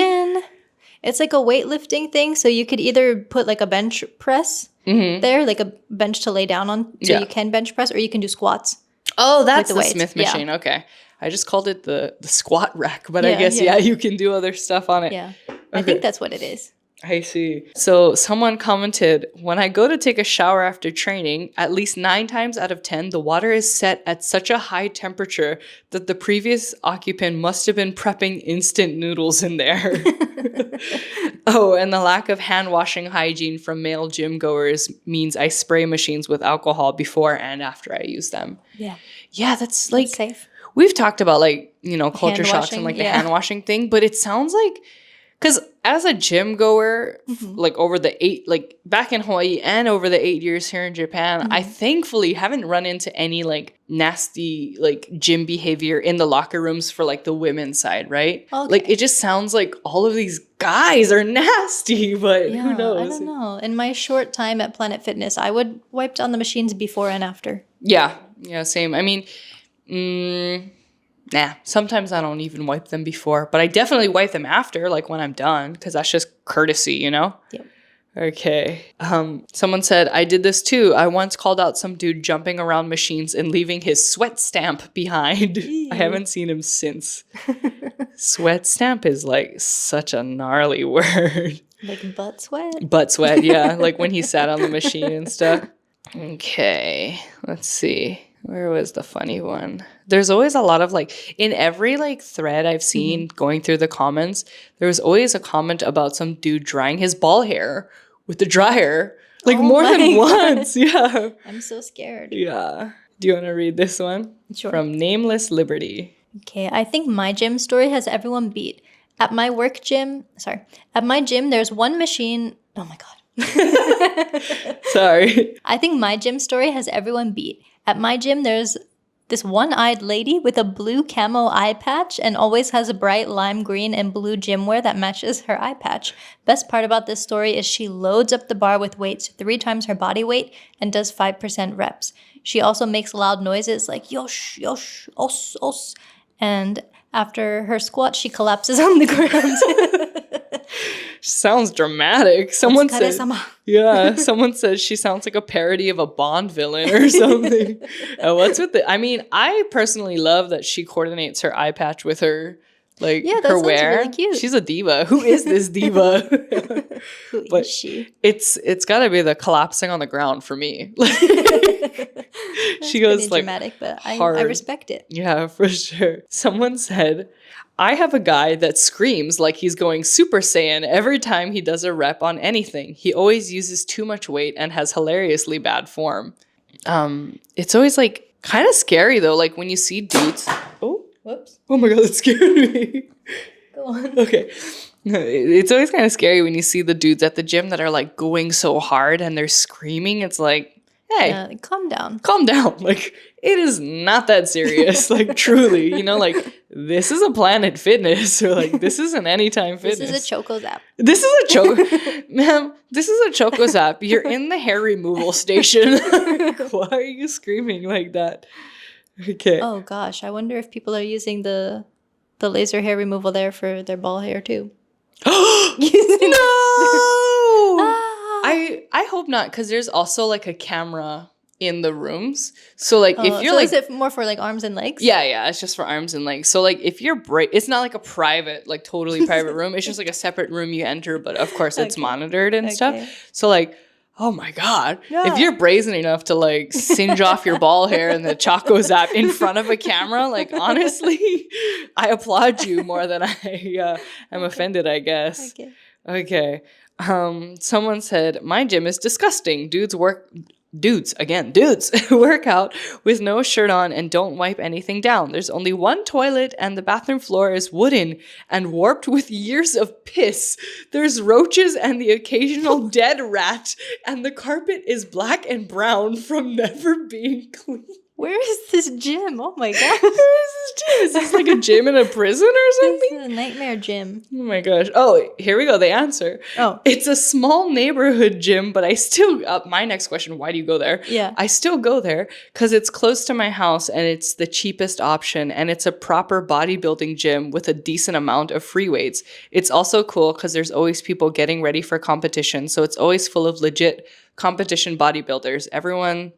It's like a weightlifting thing, so you could either put like a bench press there, like a bench to lay down on, so you can bench press, or you can do squats. Oh, that's the Smith machine. Yeah. Okay. I just called it the squat rack, but I guess, you can do other stuff on it. Yeah. I think that's what it is. I see. So someone commented, when I go to take a shower after training, at least 9 times out of 10, the water is set at such a high temperature that the previous occupant must have been prepping instant noodles in there. Oh, and the lack of hand washing hygiene from male gym goers means I spray machines with alcohol before and after I use them. Yeah. Yeah, that's like, safe. We've talked about like, culture shocks and like the hand washing thing, but it sounds like, because as a gym goer, like over the 8, like back in Hawaii and over the 8 years here in Japan, I thankfully haven't run into any like nasty like gym behavior in the locker rooms for like the women's side, right? Okay. Like it just sounds like all of these guys are nasty, but who knows? I don't know. In my short time at Planet Fitness, I would wipe down the machines before and after. Yeah, same. I mean, Nah, sometimes I don't even wipe them before, but I definitely wipe them after, like when I'm done, because that's just courtesy, you know? Yep. Okay. Someone said, I did this too. I once called out some dude jumping around machines and leaving his sweat stamp behind. I haven't seen him since. Sweat stamp is like such a gnarly word. Like butt sweat? Butt sweat, yeah. Like when he sat on the machine and stuff. Okay. Let's see. Where was the funny one? There's always a lot of like, in every like thread I've seen going through the comments, there was always a comment about some dude drying his ball hair with the dryer. Like more than once. Yeah. I'm so scared. Yeah. Do you want to read this one? Sure. From Nameless Liberty. Okay, I think my gym story has everyone beat. At my gym, there's one machine. Oh my God. Sorry. I think my gym story has everyone beat. At my gym, there's this one-eyed lady with a blue camo eye patch and always has a bright lime green and blue gym wear that matches her eye patch. Best part about this story is she loads up the bar with weights 3 times her body weight and does 5% reps. She also makes loud noises like yosh, yosh, os, os. And after her squat, she collapses on the ground. Sounds dramatic. Someone said, Otsukaresama. yeah, someone says she sounds like a parody of a Bond villain or something. What's with it? I mean, I personally love that she coordinates her eye patch with her, like, Yeah, that her sounds wear. really cute. She's a diva. Who is this diva? Who But is she? It's got to be the collapsing on the ground for me. That's She goes pretty like dramatic, but I hard. respect it. Yeah, for sure. Someone said, I have a guy that screams like he's going Super Saiyan every time he does a rep on anything. He always uses too much weight and has hilariously bad form. It's always like kind of scary though, like when you see dudes. Oh, Whoops. oh my God, that scared me. Go on. Okay. It's always kind of scary when you see the dudes at the gym that are like going so hard and they're screaming. It's like, hey, Calm down. calm down. Like, it is not that serious. Like, truly, you know, like, this is a Planet Fitness or like, this isn't Anytime Fitness. This is a Choco Zap. This is a Choco, ma'am, this is a Choco Zap. You're in the hair removal station. Why are you screaming like that? Okay. Oh gosh, I wonder if people are using the laser hair removal there for their ball hair too. No! I hope not, because there's also like a camera in the rooms. So like if you're so like, is it more for like arms and legs? yeah, it's just for arms and legs. So like if you're it's not like a private, like totally private room. It's just like a separate room you enter, but of course it's monitored and stuff. So like, oh my God, if you're brazen enough to like singe off your ball hair in the Choco Zap in front of a camera, like honestly, I applaud you more than I am offended, I guess. Okay. Someone said, my gym is disgusting. Dudes work out with no shirt on and don't wipe anything down. There's only one toilet and the bathroom floor is wooden and warped with years of piss. There's roaches and the occasional dead rat, and the carpet is black and brown from never being cleaned. Where is this gym? Oh my gosh. Where is this gym? Is this like a gym in a prison or something? This is a nightmare gym. Oh my gosh. Oh, here we go. The answer. Oh. It's a small neighborhood gym, but I still, my next question, why do you go there? Yeah. I still go there because it's close to my house and it's the cheapest option, and it's a proper bodybuilding gym with a decent amount of free weights. It's also cool because there's always people getting ready for competition, so it's always full of legit competition bodybuilders. Everyone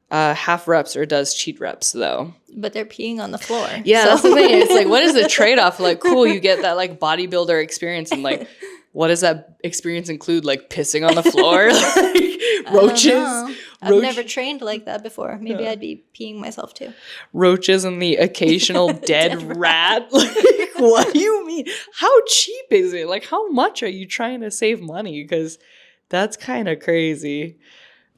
half reps or does cheat reps though. But they're peeing on the floor. Yeah, that's the thing. It's like, what is the trade-off? Like, cool, you get that like bodybuilder experience, and like, what does that experience include? Like pissing on the floor, like roaches. I've never trained like that before. Maybe I'd be peeing myself too. Roaches and the occasional dead rat. Like, what do you mean? How cheap is it? Like, how much are you trying to save money? Because that's kind of crazy.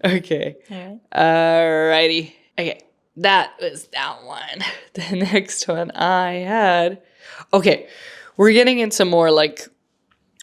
Okay. All right. Alrighty. Okay. That was that one. The next one I had. Okay. We're getting into more like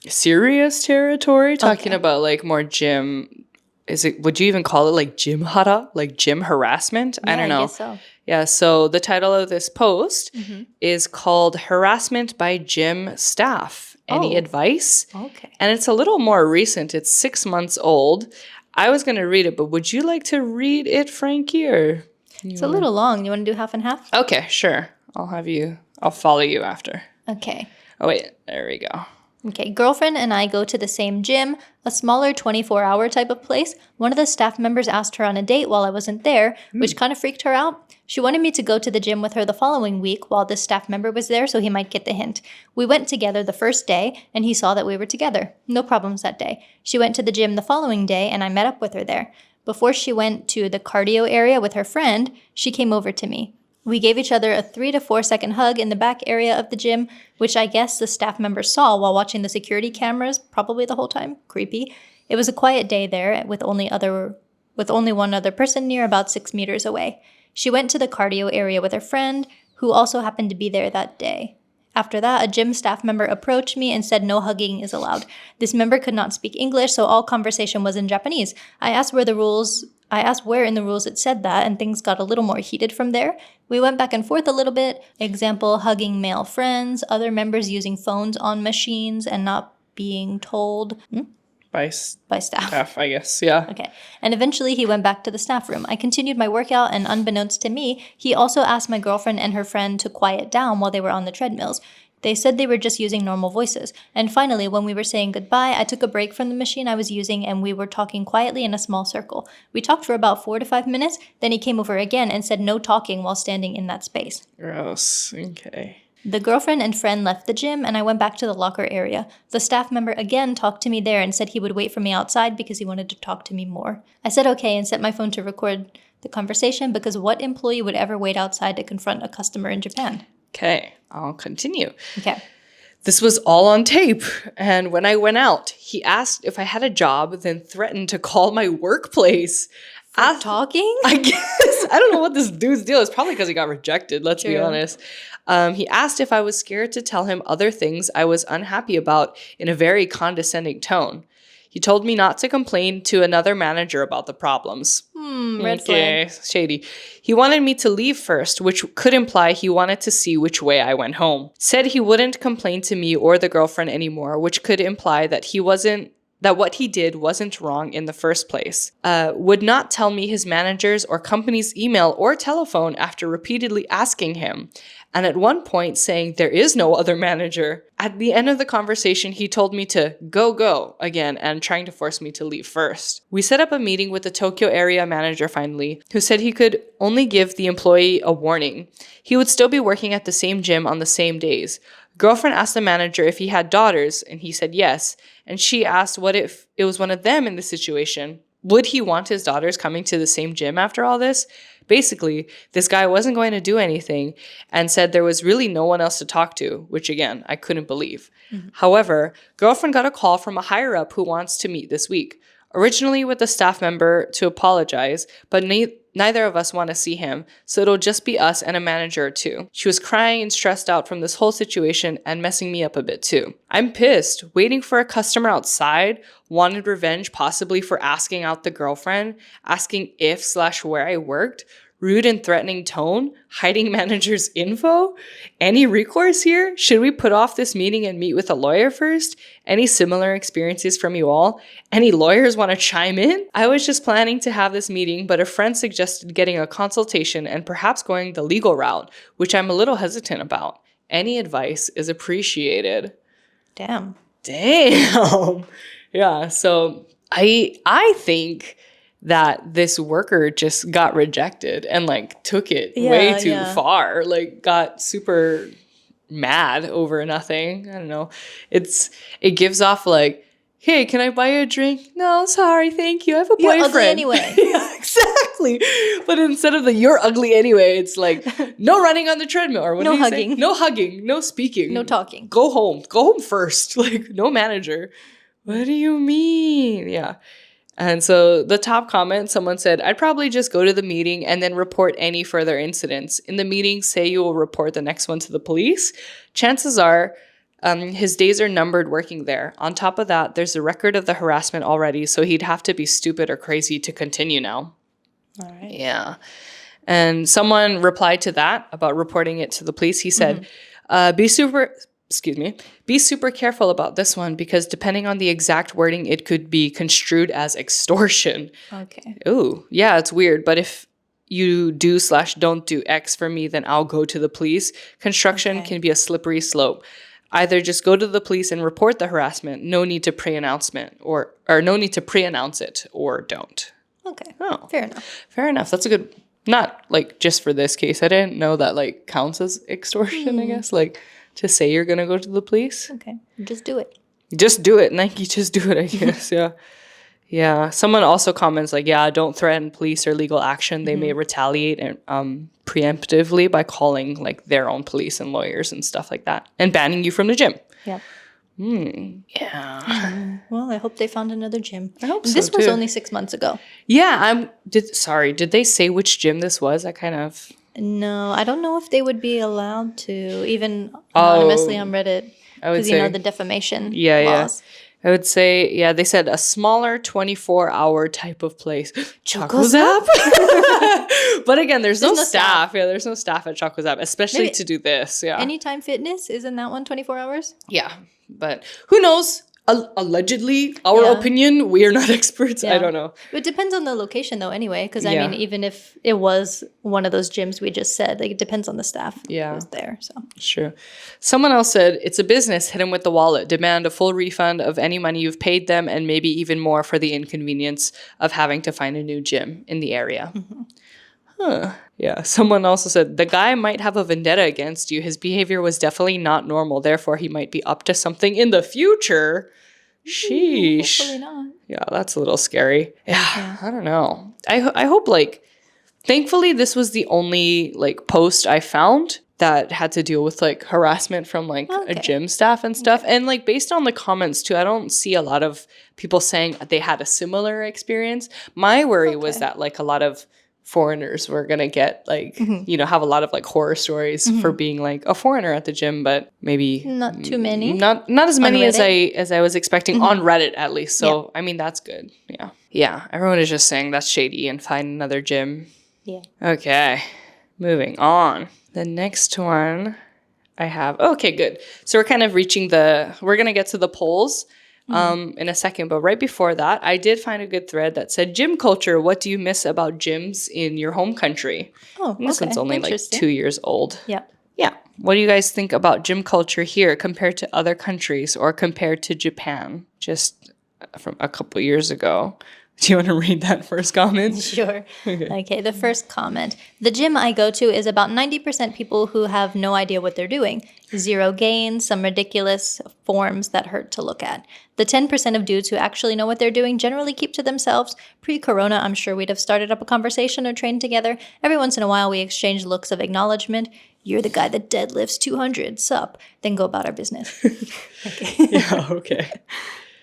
serious territory, talking about like more gym. Would you even call it like gym hara? Like gym harassment? Yeah, I don't know. I guess so. Yeah. So the title of this post is called Harassment by Gym Staff. Any advice? Okay. And it's a little more recent. It's 6 months old. I was going to read it, but would you like to read it, Frankie? Or It's a little long. You want to do half and half? Okay, sure. I'll follow you after. Okay. Oh, wait. There we go. Okay, girlfriend and I go to the same gym, a smaller 24-hour type of place. One of the staff members asked her on a date while I wasn't there, which kind of freaked her out. She wanted me to go to the gym with her the following week while this staff member was there, so he might get the hint. We went together the first day, and he saw that we were together. No problems that day. She went to the gym the following day, and I met up with her there. Before she went to the cardio area with her friend, she came over to me. We gave each other a 3 to 4 second hug in the back area of the gym, which I guess the staff member saw while watching the security cameras, probably the whole time. Creepy. It was a quiet day there with only one other person near, about 6 meters away. She went to the cardio area with her friend, who also happened to be there that day. After that, a gym staff member approached me and said no hugging is allowed. This member could not speak English, so all conversation was in Japanese. I asked where in the rules it said that, and things got a little more heated from there. We went back and forth a little bit. Example, hugging male friends, other members using phones on machines and not being told. By staff, I guess, yeah. Okay. And eventually he went back to the staff room. I continued my workout, and unbeknownst to me, he also asked my girlfriend and her friend to quiet down while they were on the treadmills. They said they were just using normal voices. And finally, when we were saying goodbye, I took a break from the machine I was using and we were talking quietly in a small circle. We talked for about 4 to 5 minutes, then he came over again and said no talking while standing in that space. Gross. Okay. The girlfriend and friend left the gym and I went back to the locker area. The staff member again talked to me there and said he would wait for me outside because he wanted to talk to me more. I said okay and set my phone to record the conversation because what employee would ever wait outside to confront a customer in Japan? Okay, I'll continue. Okay. This was all on tape. And when I went out, he asked if I had a job, then threatened to call my workplace. Talking? I guess. I don't know what this dude's deal is. Probably because he got rejected, let's be honest. He asked if I was scared to tell him other things I was unhappy about in a very condescending tone. He told me not to complain to another manager about the problems. Red flag. Shady. He wanted me to leave first, which could imply he wanted to see which way I went home. Said he wouldn't complain to me or the girlfriend anymore, which could imply that that what he did wasn't wrong in the first place. Would not tell me his manager's or company's email or telephone after repeatedly asking him. And at one point saying there is no other manager. At the end of the conversation, he told me to go again and trying to force me to leave first. We set up a meeting with the Tokyo area manager finally, who said he could only give the employee a warning. He would still be working at the same gym on the same days. Girlfriend asked the manager if he had daughters, and he said yes. And she asked what if it was one of them in the situation. Would he want his daughters coming to the same gym after all this? Basically, this guy wasn't going to do anything and said there was really no one else to talk to, which again, I couldn't believe. However, girlfriend got a call from a higher up who wants to meet this week. Originally with the staff member to apologize, but neither of us want to see him, so it'll just be us and a manager or two. She was crying and stressed out from this whole situation and messing me up a bit too. I'm pissed, waiting for a customer outside, wanted revenge possibly for asking out the girlfriend, asking if/where I worked, rude and threatening tone, hiding manager's info? Any recourse here? Should we put off this meeting and meet with a lawyer first? Any similar experiences from you all? Any lawyers want to chime in? I was just planning to have this meeting, but a friend suggested getting a consultation and perhaps going the legal route, which I'm a little hesitant about. Any advice is appreciated. Damn. Yeah, so I think that this worker just got rejected and like took it way too far, like got super mad over nothing. I don't know. It gives off like, hey, can I buy you a drink? No, sorry, thank you. I have a boyfriend. You're ugly anyway. Yeah, exactly. But instead of the you're ugly anyway, it's like no running on the treadmill or what no do you hugging. say? No hugging, no speaking. No talking. Go home first. Like no manager. What do you mean? Yeah. And so the top comment, someone said, I'd probably just go to the meeting and then report any further incidents. In the meeting, say you will report the next one to the police. Chances are his days are numbered working there. On top of that, there's a record of the harassment already, so he'd have to be stupid or crazy to continue now. All right. Yeah. And someone replied to that about reporting it to the police. He said, be super careful about this one because depending on the exact wording, it could be construed as extortion. Okay. Ooh, yeah, it's weird. But if you do/don't do X for me, then I'll go to the police. Construction can be a slippery slope. Either just go to the police and report the harassment. No need to pre-announcement or no need to pre-announce it, or don't. Okay. Oh, fair enough. Fair enough. That's a good, not like just for this case. I didn't know that like counts as extortion, I guess. Like to say you're going to go to the police. Okay. Just do it. Just do it. Nike, just do it, I guess. Yeah. Yeah. Someone also comments like, yeah, don't threaten police or legal action. They may retaliate and preemptively by calling like their own police and lawyers and stuff like that and banning you from the gym. Yeah. Yeah. Well, I hope they found another gym. I hope so, This was too. only 6 months ago. Yeah. Did they say which gym this was? I kind of... No, I don't know if they would be allowed to, even anonymously on Reddit. I would Because, say... the defamation laws. Yeah. I would say, yeah, they said a smaller 24-hour type of place. Choco Zap? But again, there's no staff. Yeah, there's no staff at Choco Zap, especially to do this. Yeah. Anytime Fitness, isn't that one 24 hours? Yeah, but who knows? Allegedly, our opinion, we are not experts. I don't know. It depends on the location, though, anyway. Because, I mean, even if it was one of those gyms we just said, like, it depends on the staff who's there. So Sure. Someone else said, it's a business, hit them with the wallet. Demand a full refund of any money you've paid them and maybe even more for the inconvenience of having to find a new gym in the area. Huh. Yeah. Someone also said, the guy might have a vendetta against you. His behavior was definitely not normal. Therefore, he might be up to something in the future. Sheesh. hopefully not. Yeah, that's a little scary. Yeah. I don't know. I hope, like, thankfully, this was the only, like, post I found that had to deal with, like, harassment from, like, a gym staff and stuff. And, like, based on the comments, too, I don't see a lot of people saying they had a similar experience. My worry was that, like, a lot of foreigners were gonna get like have a lot of like horror stories for being like a foreigner at the gym, but maybe not too many, not as many as I was expecting on Reddit, at least. So I mean, that's good. Yeah, everyone is just saying that's shady and find another gym. Okay, moving on. The next one I have, okay, good. So we're kind of we're gonna get to the polls in a second, but right before that, I did find a good thread that said, gym culture, what do you miss about gyms in your home country? And this one's only like 2 years old. Yeah. What do you guys think about gym culture here compared to other countries or compared to Japan just from a couple years ago? Do you want to read that first comment? Sure. Okay, the first comment. The gym I go to is about 90% people who have no idea what they're doing. Zero gains, some ridiculous forms that hurt to look at. The 10% of dudes who actually know what they're doing generally keep to themselves. Pre-corona, I'm sure we'd have started up a conversation or trained together. Every once in a while, we exchange looks of acknowledgement. You're the guy that deadlifts 200, sup. Then go about our business. Okay.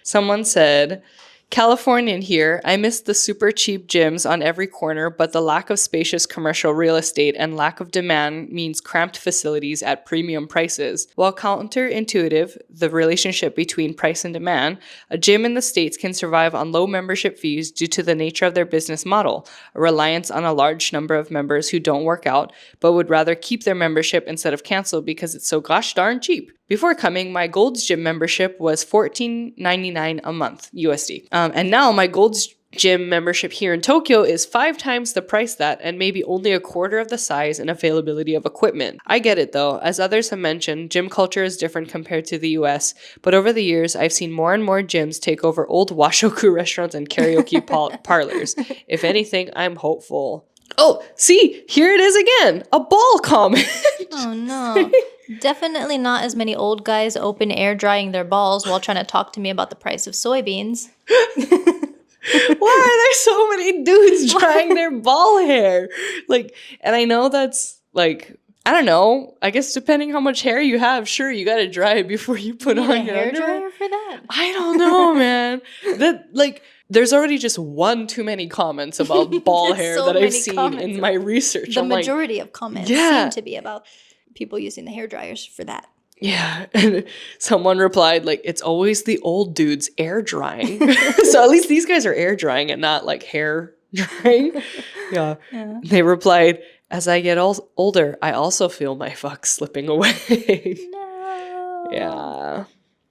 Someone said, Californian here, I miss the super cheap gyms on every corner, but the lack of spacious commercial real estate and lack of demand means cramped facilities at premium prices. While counterintuitive, the relationship between price and demand, a gym in the States can survive on low membership fees due to the nature of their business model, a reliance on a large number of members who don't work out, but would rather keep their membership instead of cancel because it's so gosh darn cheap. Before coming, my Gold's Gym membership was $14.99 a month, USD. And now my Gold's Gym membership here in Tokyo is 5 times the price that and maybe only a quarter of the size and availability of equipment. I get it though. As others have mentioned, gym culture is different compared to the US, but over the years, I've seen more and more gyms take over old washoku restaurants and karaoke parlors. If anything, I'm hopeful. Oh, see, here it is again. A ball comment. Oh, no. Definitely not as many old guys open air drying their balls while trying to talk to me about the price of soybeans. Why are there so many dudes drying their ball hair? Like, and I know that's like, I don't know. I guess depending how much hair you have, sure, you got to dry it before you put on your hair underwear. dryer for that? I don't know, man. There's already just one too many comments about ball hair that I've seen in my research. The majority of comments seem to be about people using the hair dryers for that. Yeah. And someone replied, like, it's always the old dudes air drying. So at least these guys are air drying and not like hair drying. Yeah. They replied, as I get older, I also feel my fuck slipping away. No. Yeah.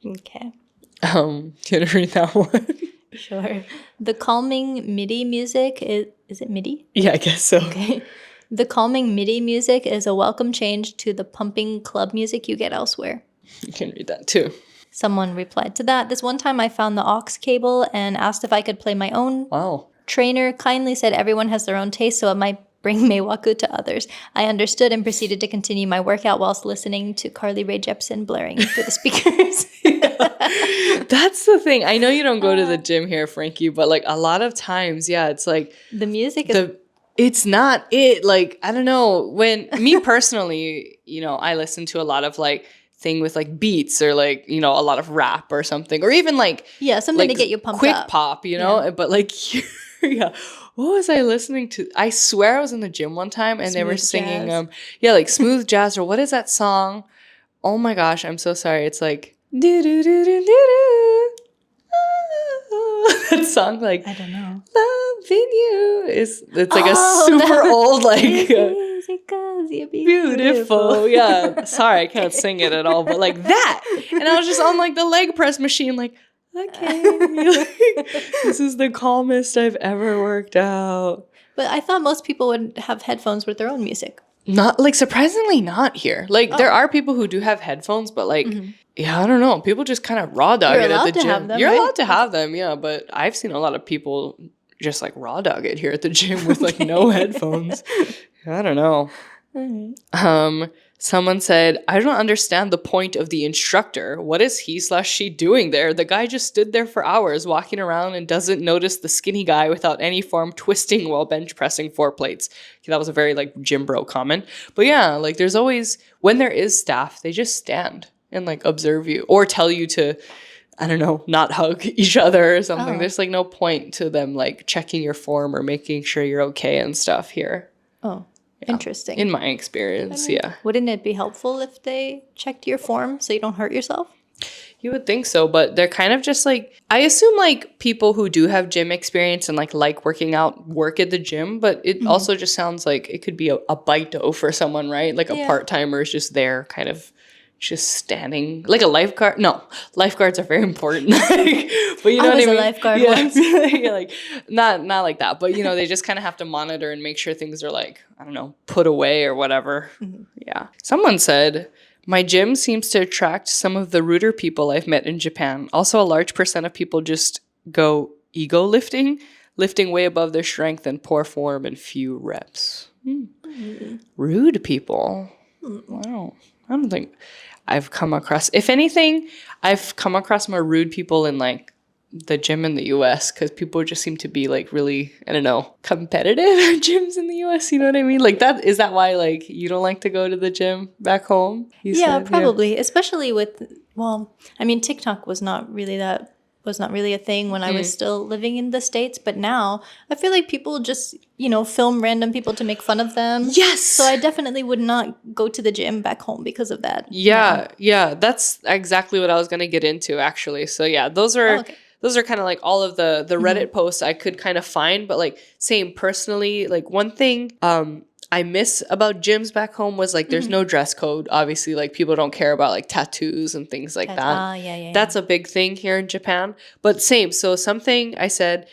Okay. Can I read that one? Sure. The calming MIDI music is it MIDI? Yeah, I guess so. Okay. The calming MIDI music is a welcome change to the pumping club music you get elsewhere. You can read that too. Someone replied to that. This one time I found the aux cable and asked if I could play my own. Wow. Trainer kindly said everyone has their own taste, so it might bring meiwaku to others. I understood and proceeded to continue my workout whilst listening to Carly Rae Jepsen blaring through the speakers. That's the thing. I know you don't go to the gym here, Frankie, but like a lot of times, yeah, it's like the music is... It's not it. Like, I don't know. When me personally, I listen to a lot of like thing with like beats or like, a lot of rap or something. Or even like... Yeah, something to get you pumped quick up. Pop, But like, yeah. What was I listening to? I swear I was in the gym one time and they were singing, like smooth jazz or what is that song? Oh my gosh, I'm so sorry. It's like... That song, like, I don't know. Loving you it's like a super old, like, beautiful. Yeah, sorry, I can't sing it at all, but like that. And I was just on like the leg press machine, like, okay, this is the calmest I've ever worked out. But I thought most people would have headphones with their own music. Not like surprisingly not here. Like there are people who do have headphones, but like yeah, I don't know. People just kind of raw dog it at the gym. You're allowed to have them, yeah. But I've seen a lot of people just like raw dog it here at the gym with like no headphones. I don't know. Someone said, I don't understand the point of the instructor. What is he/she doing there? The guy just stood there for hours walking around and doesn't notice the skinny guy without any form twisting while bench pressing 4 plates. Okay, that was a very like gym bro comment. But yeah, like there's always, when there is staff, they just stand and like observe you or tell you to, I don't know, not hug each other or something. There's like no point to them like checking your form or making sure you're okay and stuff here. Oh. Yeah. Interesting. In my experience, yeah. Wouldn't it be helpful if they checked your form so you don't hurt yourself? You would think so, but they're kind of just like, I assume like people who do have gym experience and like working out work at the gym, but it also just sounds like it could be a baito for someone, right? Like a part-timer is just there kind of just standing like a lifeguard. No, lifeguards are very important. But you know what I mean? I was a lifeguard once. Yeah, like not like that, but they just kind of have to monitor and make sure things are like, I don't know, put away or whatever. Yeah. Someone said, my gym seems to attract some of the ruder people I've met in Japan. Also, a large percent of people just go ego lifting way above their strength and poor form and few reps. Rude people. Wow. I don't think I've come across, if anything, I've come across more rude people in like the gym in the US because people just seem to be like really, I don't know, competitive at gyms in the US. You know what I mean? Like that, is that why like you don't like to go to the gym back home? Yeah, probably. Especially with, well, I mean, TikTok was not really a thing when I was still living in the States. But now I feel like people just, film random people to make fun of them. Yes. So I definitely would not go to the gym back home because of that. Yeah. Yeah. That's exactly what I was going to get into actually. So yeah, those are kind of like all of the Reddit posts I could kind of find, but like same personally, like one thing, I miss about gyms back home was like there's no dress code. Obviously, like people don't care about like tattoos and things like that. Yeah. That's a big thing here in Japan. But same. So something I said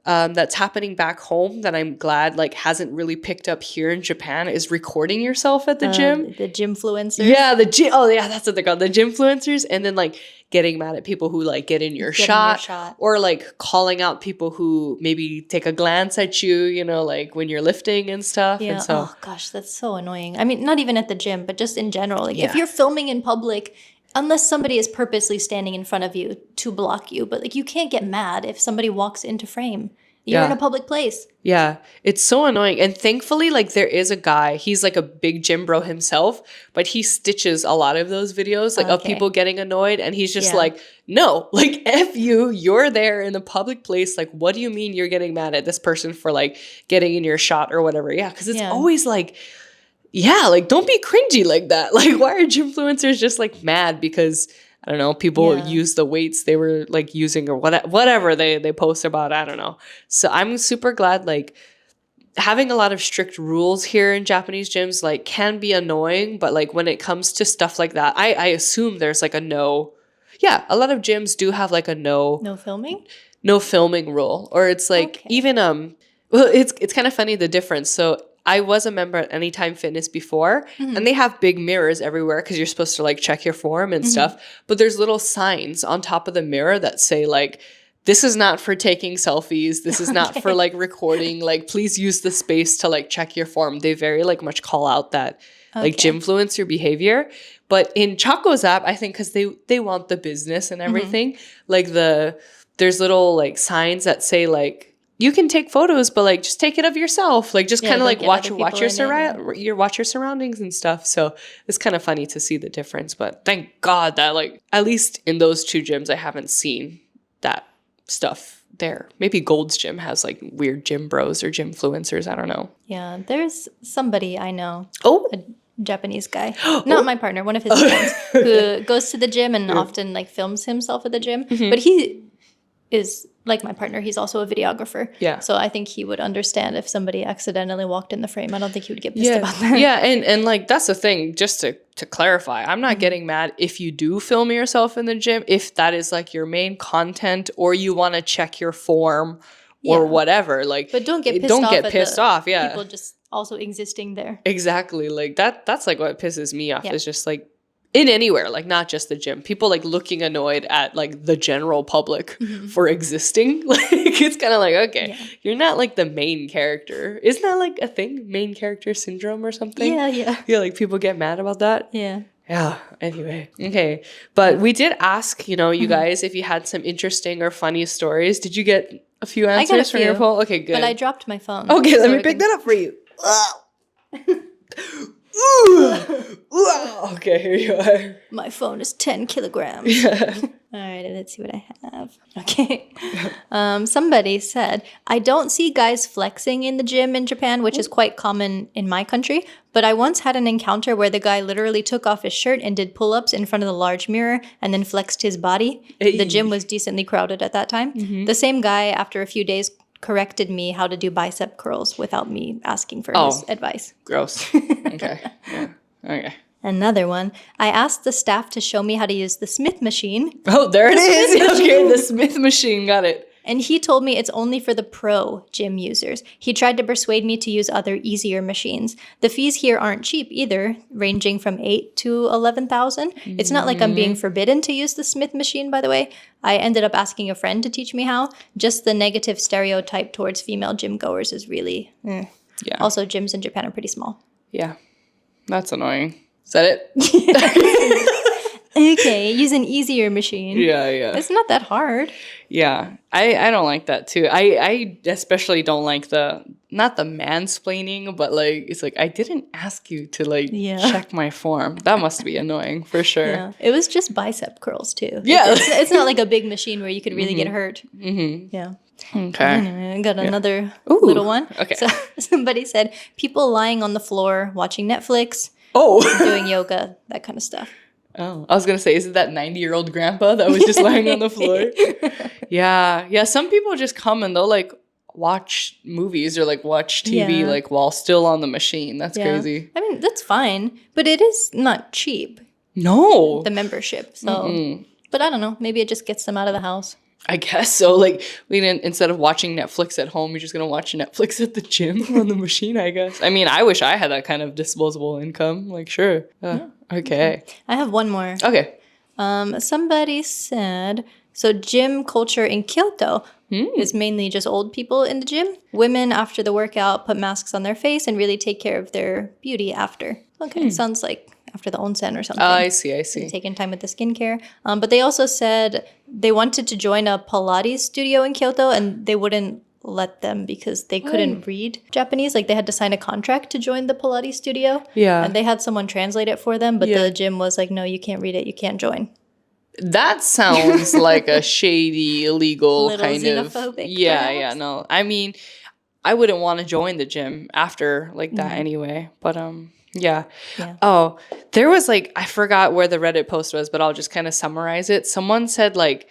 that's happening back home that I'm glad like hasn't really picked up here in Japan is recording yourself at the gym. The gymfluencers. Yeah, oh yeah, that's what they're called, the gymfluencers, and then like getting mad at people who like get in your shot or like calling out people who maybe take a glance at you, like when you're lifting and stuff. Yeah. And so, oh gosh, that's so annoying. I mean, not even at the gym, but just in general. Like if you're filming in public, unless somebody is purposely standing in front of you to block you, but like you can't get mad if somebody walks into frame. You're in a public place. Yeah, it's so annoying. And thankfully, like there is a guy, he's like a big gym bro himself, but he stitches a lot of those videos like of people getting annoyed. And he's just like, no, like F you're there in the public place. Like, what do you mean you're getting mad at this person for like getting in your shot or whatever? Yeah, because it's always like, like don't be cringy like that. Like why are gymfluencers just like mad because I don't know, people use the weights they were like using or whatever they post about, I don't know. So I'm super glad like having a lot of strict rules here in Japanese gyms like can be annoying, but like when it comes to stuff like that, I assume there's like a no. Yeah, a lot of gyms do have like a no filming? no filming rule. Or it's like even well, it's kind of funny the difference. So I was a member at Anytime Fitness before, and they have big mirrors everywhere because you're supposed to like check your form and stuff. But there's little signs on top of the mirror that say like, this is not for taking selfies. This is not for like recording. Like, please use the space to like check your form. They very like much call out that like gymfluencer behavior. But in Choco Zap, I think because they want the business and everything, like there's little like signs that say like, you can take photos, but like just take it of yourself. Like just kind of like watch your surroundings and stuff. So it's kind of funny to see the difference. But thank God that like at least in those two gyms, I haven't seen that stuff there. Maybe Gold's Gym has like weird gym bros or gymfluencers. I don't know. Yeah, there's somebody I know. Oh. A Japanese guy. Not my partner, one of his friends who goes to the gym and often like films himself at the gym. But he is like my partner. He's also a videographer. Yeah. So I think he would understand if somebody accidentally walked in the frame. I don't think he would get pissed about that. Yeah, and like that's the thing, just to clarify, I'm not getting mad if you do film yourself in the gym, if that is like your main content or you want to check your form or whatever. Like, but don't get pissed off. Yeah. People just also existing there. Exactly. Like that's like what pisses me off is just like in anywhere, like not just the gym, people like looking annoyed at like the general public for existing. Like it's kind of like, okay, you're not like the main character. Isn't that like a thing? Main character syndrome or something? Yeah. Yeah, like people get mad about that. Yeah. Yeah. Anyway. Okay. But we did ask, you know, you guys, if you had some interesting or funny stories. Did you get a few answers from your poll? Okay, good. But I dropped my phone. Okay, let me pick that up for you. Ooh. Okay, here you are. My phone is 10 kilograms. All right, let's see what I have. Okay. Somebody said, I don't see guys flexing in the gym in Japan, which is quite common in my country. But I once had an encounter where the guy literally took off his shirt and did pull-ups in front of the large mirror and then flexed his body. Hey. The gym was decently crowded at that time. The same guy, after a few days, corrected me how to do bicep curls without me asking for his advice. Gross. Okay. Yeah. Okay. Another one. I asked the staff to show me how to use the Smith machine. Oh, there it is. Okay, the Smith machine. Got it. And he told me it's only for the pro gym users. He tried to persuade me to use other easier machines. The fees here aren't cheap either, ranging from 8 to 11,000. It's not like I'm being forbidden to use the Smith machine, by the way. I ended up asking a friend to teach me how. Just the negative stereotype towards female gym goers is really... Yeah. Also, gyms in Japan are pretty small. Yeah. That's annoying. Is that it? Okay, use an easier machine. Yeah. It's not that hard. Yeah, I don't like that too. I especially don't like not the mansplaining, but like it's like I didn't ask you to like check my form. That must be annoying for sure. Yeah, it was just bicep curls too. Yeah, it's not like a big machine where you could really get hurt. Yeah. Okay. Anyway, I got another little one. Okay. So somebody said people lying on the floor watching Netflix. Doing yoga, that kind of stuff. Oh, I was going to say, isn't that 90-year-old grandpa that was just lying on the floor? Yeah. Some people just come and they'll like watch movies or like watch TV like while still on the machine. That's crazy. I mean, that's fine, but it is not cheap. No. The membership. So, but I don't know. Maybe it just gets them out of the house. I guess so. Like, instead of watching Netflix at home, you're just going to watch Netflix at the gym on the machine, I guess. I mean, I wish I had that kind of disposable income. Like, sure. Okay. I have one more. Okay. Somebody said, so gym culture in Kyoto is mainly just old people in the gym. Women, after the workout, put masks on their face and really take care of their beauty after. Okay, sounds like after the onsen or something. I see. Taking time with the skincare. But they also said they wanted to join a Pilates studio in Kyoto and they wouldn't let them because they couldn't read Japanese. Like they had to sign a contract to join the Pilates studio. Yeah. And they had someone translate it for them, but the gym was like, no, you can't read it. You can't join. That sounds like a shady, illegal little kind xenophobic, of. Yeah. No, I mean, I wouldn't want to join the gym after like that anyway. But yeah. Oh, there was like, I forgot where the Reddit post was, but I'll just kind of summarize it. Someone said like,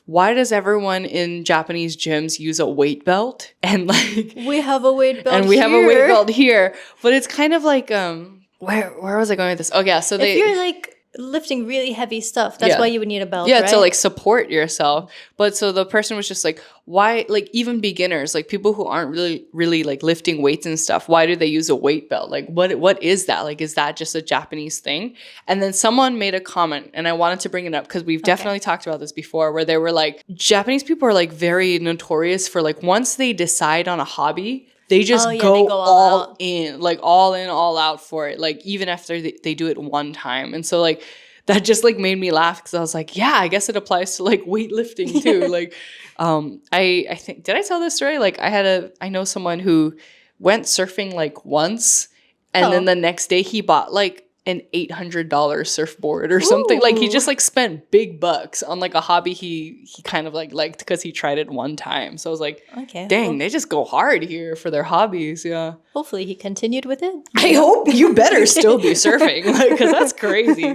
why does everyone in Japanese gyms use a weight belt? And like we have a weight belt and we have a weight belt here. But it's kind of like where was I going with this? Oh yeah, so if you're like lifting really heavy stuff. That's why you would need a belt, yeah, right? to like support yourself. But so the person was just like, why, like even beginners, like people who aren't really like lifting weights and stuff, why do they use a weight belt? Like what is that? Like, is that just a Japanese thing? And then someone made a comment, and I wanted to bring it up because we've definitely talked about this before, where they were like, Japanese people are like very notorious for like, once they decide on a hobby, they just go all in, like all in, all out for it. Like even after they do it one time. And so like that just like made me laugh because I was like, yeah, I guess it applies to like weightlifting too. Like I think, did I tell this story? Like I know someone who went surfing like once, and then the next day he bought like an $800 surfboard or something. Like he just like spent big bucks on like a hobby he kind of like liked because he tried it one time. So I was like, okay, dang, they just go hard here for their hobbies. Yeah. Hopefully he continued with it. I hope. You better still be surfing, like, because that's crazy.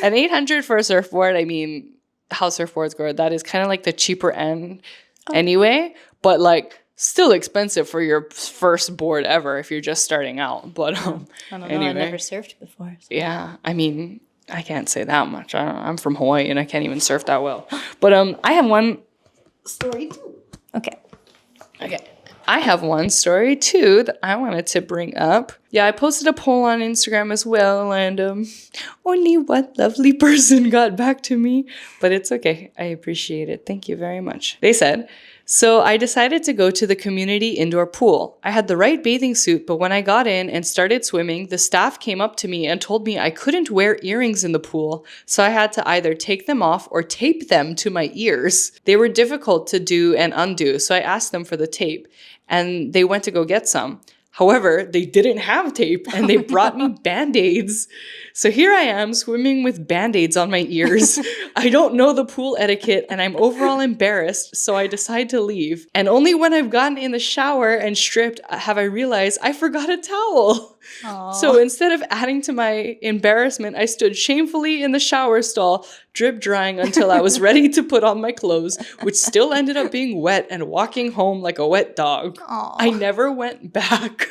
And $800 for a surfboard, I mean, how surfboards go, that is kind of like the cheaper end anyway, but like still expensive for your first board ever if you're just starting out. But I don't know. Anyway. I've never surfed before. So. Yeah, I mean, I can't say that much. I'm from Hawaii and I can't even surf that well. But I have one story too. Okay. I have one story too that I wanted to bring up. Yeah, I posted a poll on Instagram as well, and only one lovely person got back to me. But it's okay. I appreciate it. Thank you very much. They said, so I decided to go to the community indoor pool. I had the right bathing suit, but when I got in and started swimming, the staff came up to me and told me I couldn't wear earrings in the pool, so I had to either take them off or tape them to my ears. They were difficult to do and undo, so I asked them for the tape, and they went to go get some. However, they didn't have tape, and they brought me Band-Aids. So here I am swimming with Band-Aids on my ears. I don't know the pool etiquette, and I'm overall embarrassed, so I decide to leave. And only when I've gotten in the shower and stripped have I realized I forgot a towel. Aww. So instead of adding to my embarrassment, I stood shamefully in the shower stall, drip drying until I was ready to put on my clothes, which still ended up being wet and walking home like a wet dog. Aww. I never went back.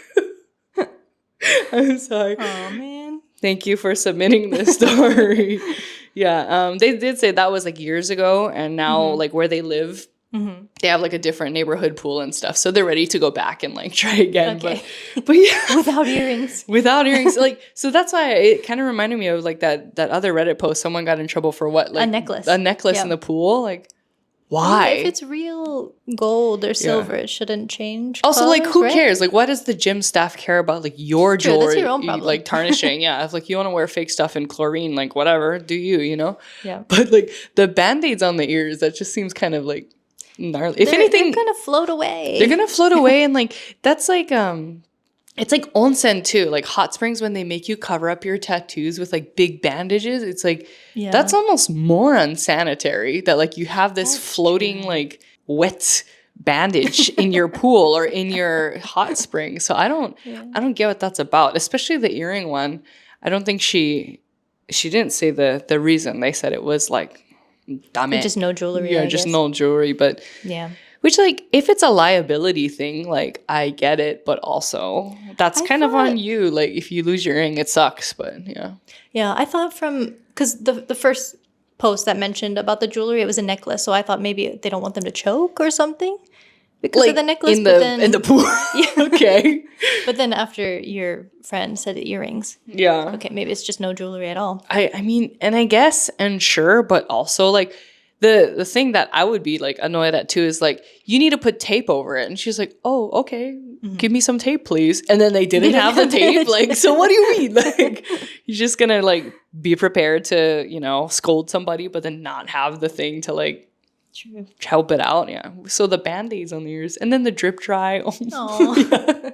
I'm sorry. Oh, man. Thank you for submitting this story. Yeah, they did say that was like years ago, and now like where they live, they have like a different neighborhood pool and stuff, so they're ready to go back and like try again. Okay. But yeah, without earrings, like, so that's why it kind of reminded me of like that other Reddit post. Someone got in trouble for what, like a necklace in the pool. Like, why? If it's real gold or silver, it shouldn't change. Also, colors, like, who cares? Like, what does the gym staff care about? Like, your jewelry, that's your own problem. Like tarnishing. Yeah, if like you want to wear fake stuff in chlorine, like whatever, do you? You know? Yeah. But like the Band-Aids on the ears, that just seems kind of like gnarly. If anything, they're gonna float away. They're gonna float away, and like that's like it's like onsen too, like hot springs when they make you cover up your tattoos with like big bandages. It's like that's almost more unsanitary that like you have this floating like wet bandage in your pool or in your hot spring. So I don't get what that's about, especially the earring one. I don't think she didn't say the reason. They said it was like dame. Just no jewelry. Yeah, just no jewelry, but which, like, if it's a liability thing, like, I get it, but also that's kind of on you. Like, if you lose your ring, it sucks, but yeah. Yeah, I thought because the first post that mentioned about the jewelry, it was a necklace, so I thought maybe they don't want them to choke or something because of the necklace. In the pool. Yeah. Okay. But then after your friend said earrings. Yeah. Okay, maybe it's just no jewelry at all. I mean, and I guess, and sure, but also, like, the thing that I would be like annoyed at too is like, you need to put tape over it. And she's like, oh, okay, give me some tape, please. And then they didn't have the tape. Like, so what do you mean? Like, you're just gonna like be prepared to, you know, scold somebody, but then not have the thing to like help it out. Yeah. So the Band-Aids on the ears and then the drip dry. Oh.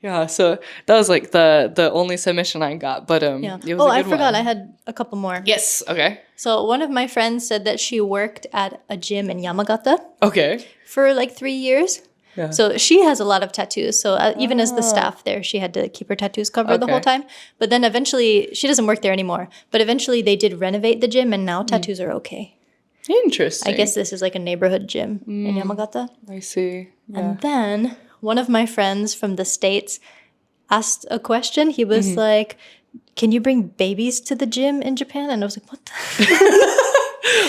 Yeah, so that was like the only submission I got, but it was a good one. I forgot I had a couple more. Yes, okay. So one of my friends said that she worked at a gym in Yamagata. Okay. For like 3 years. Yeah. So she has a lot of tattoos. So even as the staff there, she had to keep her tattoos covered the whole time. But then eventually, she doesn't work there anymore. But eventually they did renovate the gym and now tattoos are okay. Interesting. I guess this is like a neighborhood gym in Yamagata. I see. Yeah. And then one of my friends from the States asked a question. He was like, can you bring babies to the gym in Japan? And I was like, what the?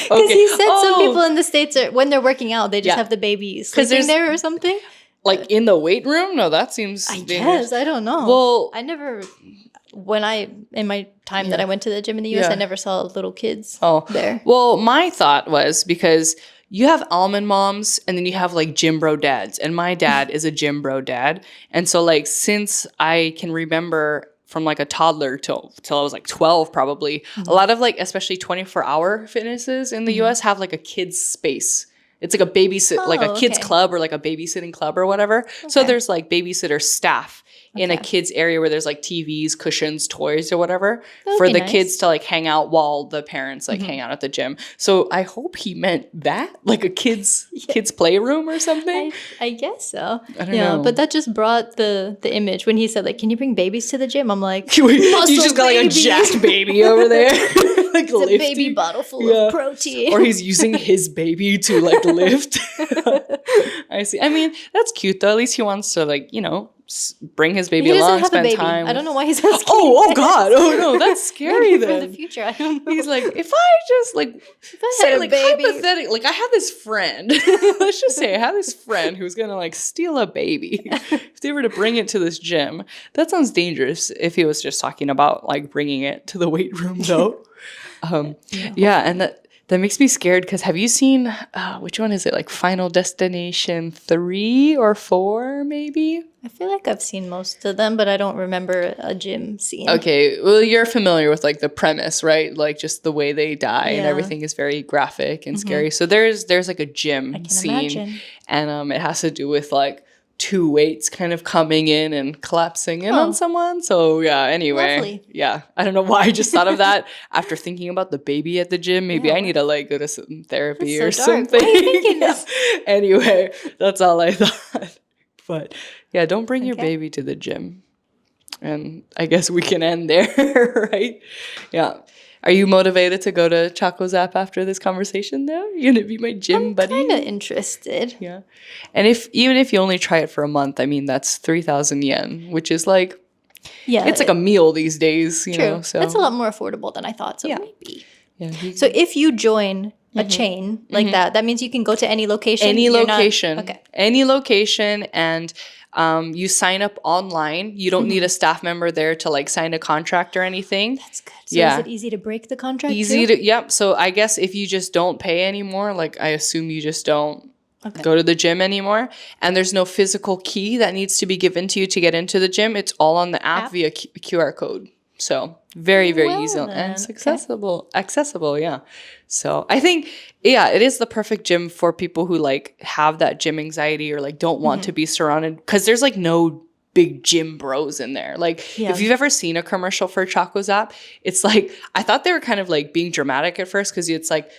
Because he said some people in the States, when they're working out, they just have the baby sleeping there or something. Like in the weight room? No, that seems dangerous. I don't know. Well, I never, in my time that I went to the gym in the US, I never saw little kids there. Well, my thought was because you have almond moms and then you have like gym bro dads. And my dad is a gym bro dad. And so like since I can remember from like a toddler till I was like 12 probably, a lot of like especially 24-hour fitnesses in the US have like a kids space. It's like a like a kids club or like a babysitting club or whatever. So there's like babysitter staff in a kids area where there's like TVs, cushions, toys or whatever for the kids to like hang out while the parents like hang out at the gym. So I hope he meant that, like a kids playroom or something. I guess so. I don't know. But that just brought the image when he said like, can you bring babies to the gym? I'm like, you just got like a jacked baby over there. Like it's a baby bottle full of protein. Or he's using his baby to like lift. I see. I mean, that's cute though. At least he wants to like, bring his baby along, spend time. I don't know why he's asking. Oh God! Oh no, that's scary. Maybe for the future, I don't know. He's like, if I just like say like hypothetically, like I have this friend. Let's just say I have this friend who's gonna like steal a baby. If they were to bring it to this gym, that sounds dangerous. If he was just talking about like bringing it to the weight room, though. And that makes me scared because have you seen which one is it? Like Final Destination 3 or 4, maybe? I feel like I've seen most of them, but I don't remember a gym scene. Okay, well, you're familiar with like the premise, right? Like just the way they die and everything is very graphic and scary. So there's like a gym scene, imagine. And it has to do with like two weights kind of coming in and collapsing in on someone. So yeah, anyway. Lovely. Yeah. I don't know why I just thought of that after thinking about the baby at the gym. Maybe I need to like go to some therapy or something. Why are you thinking this? Anyway, that's all I thought. But yeah, don't bring your baby to the gym. And I guess we can end there, right? Yeah. Are you motivated to go to Choco Zap after this conversation though? You're going to be my gym buddy? I'm kind of interested. Yeah. And even if you only try it for a month, I mean, that's 3,000 yen, which is like, it's like a meal these days, you know? So it's a lot more affordable than I thought. So maybe. Yeah. So if you join a chain like that means you can go to any location? Any location. And you sign up online. You don't need a staff member there to like sign a contract or anything. That's good. So is it easy to break the contract Yep. So I guess if you just don't pay anymore, like I assume you just don't go to the gym anymore. And there's no physical key that needs to be given to you to get into the gym. It's all on the app via QR code. So very, very easy and accessible. Yeah. So I think, it is the perfect gym for people who like have that gym anxiety or like don't want to be surrounded because there's like no big gym bros in there. Like if you've ever seen a commercial for Choco Zap, it's like, I thought they were kind of like being dramatic at first because it's like,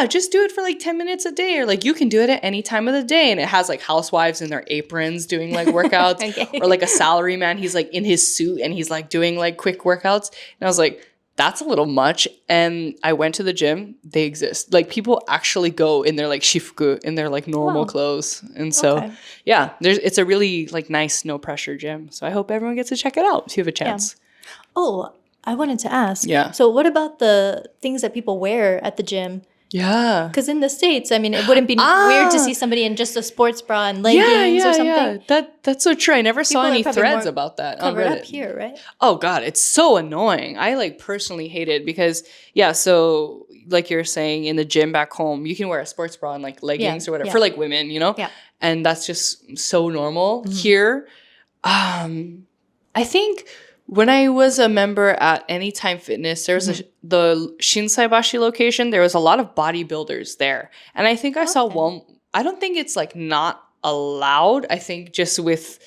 just do it for like 10 minutes a day or like you can do it at any time of the day. And it has like housewives in their aprons doing like workouts or like a salary man. He's like in his suit and he's like doing like quick workouts. And I was like, that's a little much. And I went to the gym. They exist. Like people actually go in their like shifuku, in their like normal clothes. And so, it's a really like nice, no pressure gym. So I hope everyone gets to check it out if you have a chance. Yeah. Oh, I wanted to ask. Yeah. So what about the things that people wear at the gym? Yeah. Because in the States, I mean, it wouldn't be weird to see somebody in just a sports bra and leggings or something. Yeah. That's so true. I never saw any threads about that on covered Reddit. Up here, right? Oh, God. It's so annoying. I like personally hate it because, so like you're saying in the gym back home, you can wear a sports bra and like leggings or whatever for like women, you know? Yeah. And that's just so normal. Here, I think... When I was a member at Anytime Fitness, there was the Shinsaibashi location. There was a lot of bodybuilders there. And I think I saw one. I don't think it's like not allowed. I think just with,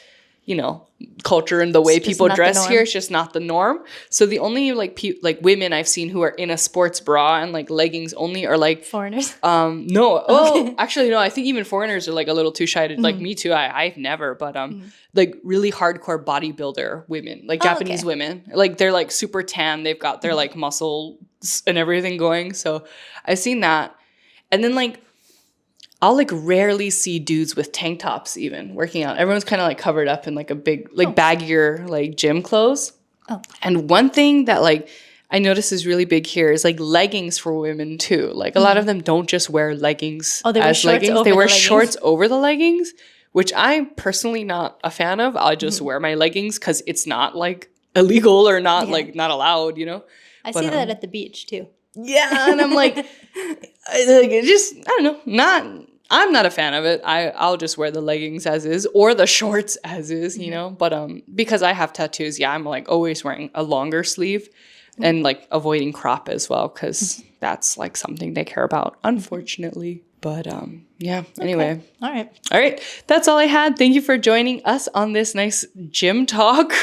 culture and the way people dress here, it's just not the norm. So the only like women I've seen who are in a sports bra and like leggings only are like foreigners. No. Oh, actually, no. I think even foreigners are like a little too shy to like me too. I've never, but like really hardcore bodybuilder women, like Japanese women, like they're like super tan. They've got their like muscles and everything going. So I've seen that, and then like. I'll like rarely see dudes with tank tops even working out. Everyone's kind of like covered up in like a big, like baggier, like gym clothes. Oh. And one thing that like I notice is really big here is like leggings for women too. Like a lot of them don't just wear leggings as leggings. They wear shorts over the leggings, which I'm personally not a fan of. I'll just wear my leggings because it's not like illegal or not like not allowed, you know? I see that at the beach too. Yeah, and I'm like, I don't know, I'm not a fan of it. I'll just wear the leggings as is or the shorts as is, you know? But because I have tattoos, I'm like always wearing a longer sleeve and like avoiding crop as well because that's like something they care about, unfortunately. But anyway. All right. That's all I had. Thank you for joining us on this nice gym talk.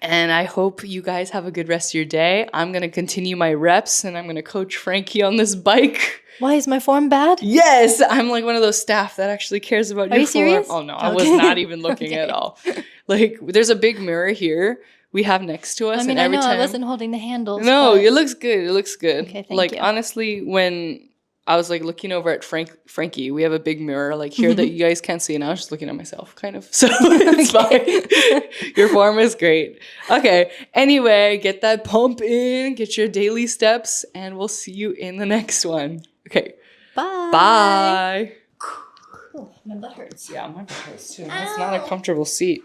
And I hope you guys have a good rest of your day. I'm going to continue my reps and I'm going to coach Frankie on this bike. Why is my form bad? Yes, I'm like one of those staff that actually cares about your form. Are you serious? Oh no, I was not even looking at all. Like there's a big mirror here we have next to us. I mean, and every time I wasn't holding the handles. No, it looks good. It looks good. Okay, thank you. Honestly, when I was like looking over at Frankie, we have a big mirror like here that you guys can't see, and I was just looking at myself kind of. So it's fine. Your form is great. Okay. Anyway, get that pump in, get your daily steps, and we'll see you in the next one. Okay. Bye. Bye. Oh, my butt hurts. Yeah, my butt hurts too. It's not a comfortable seat.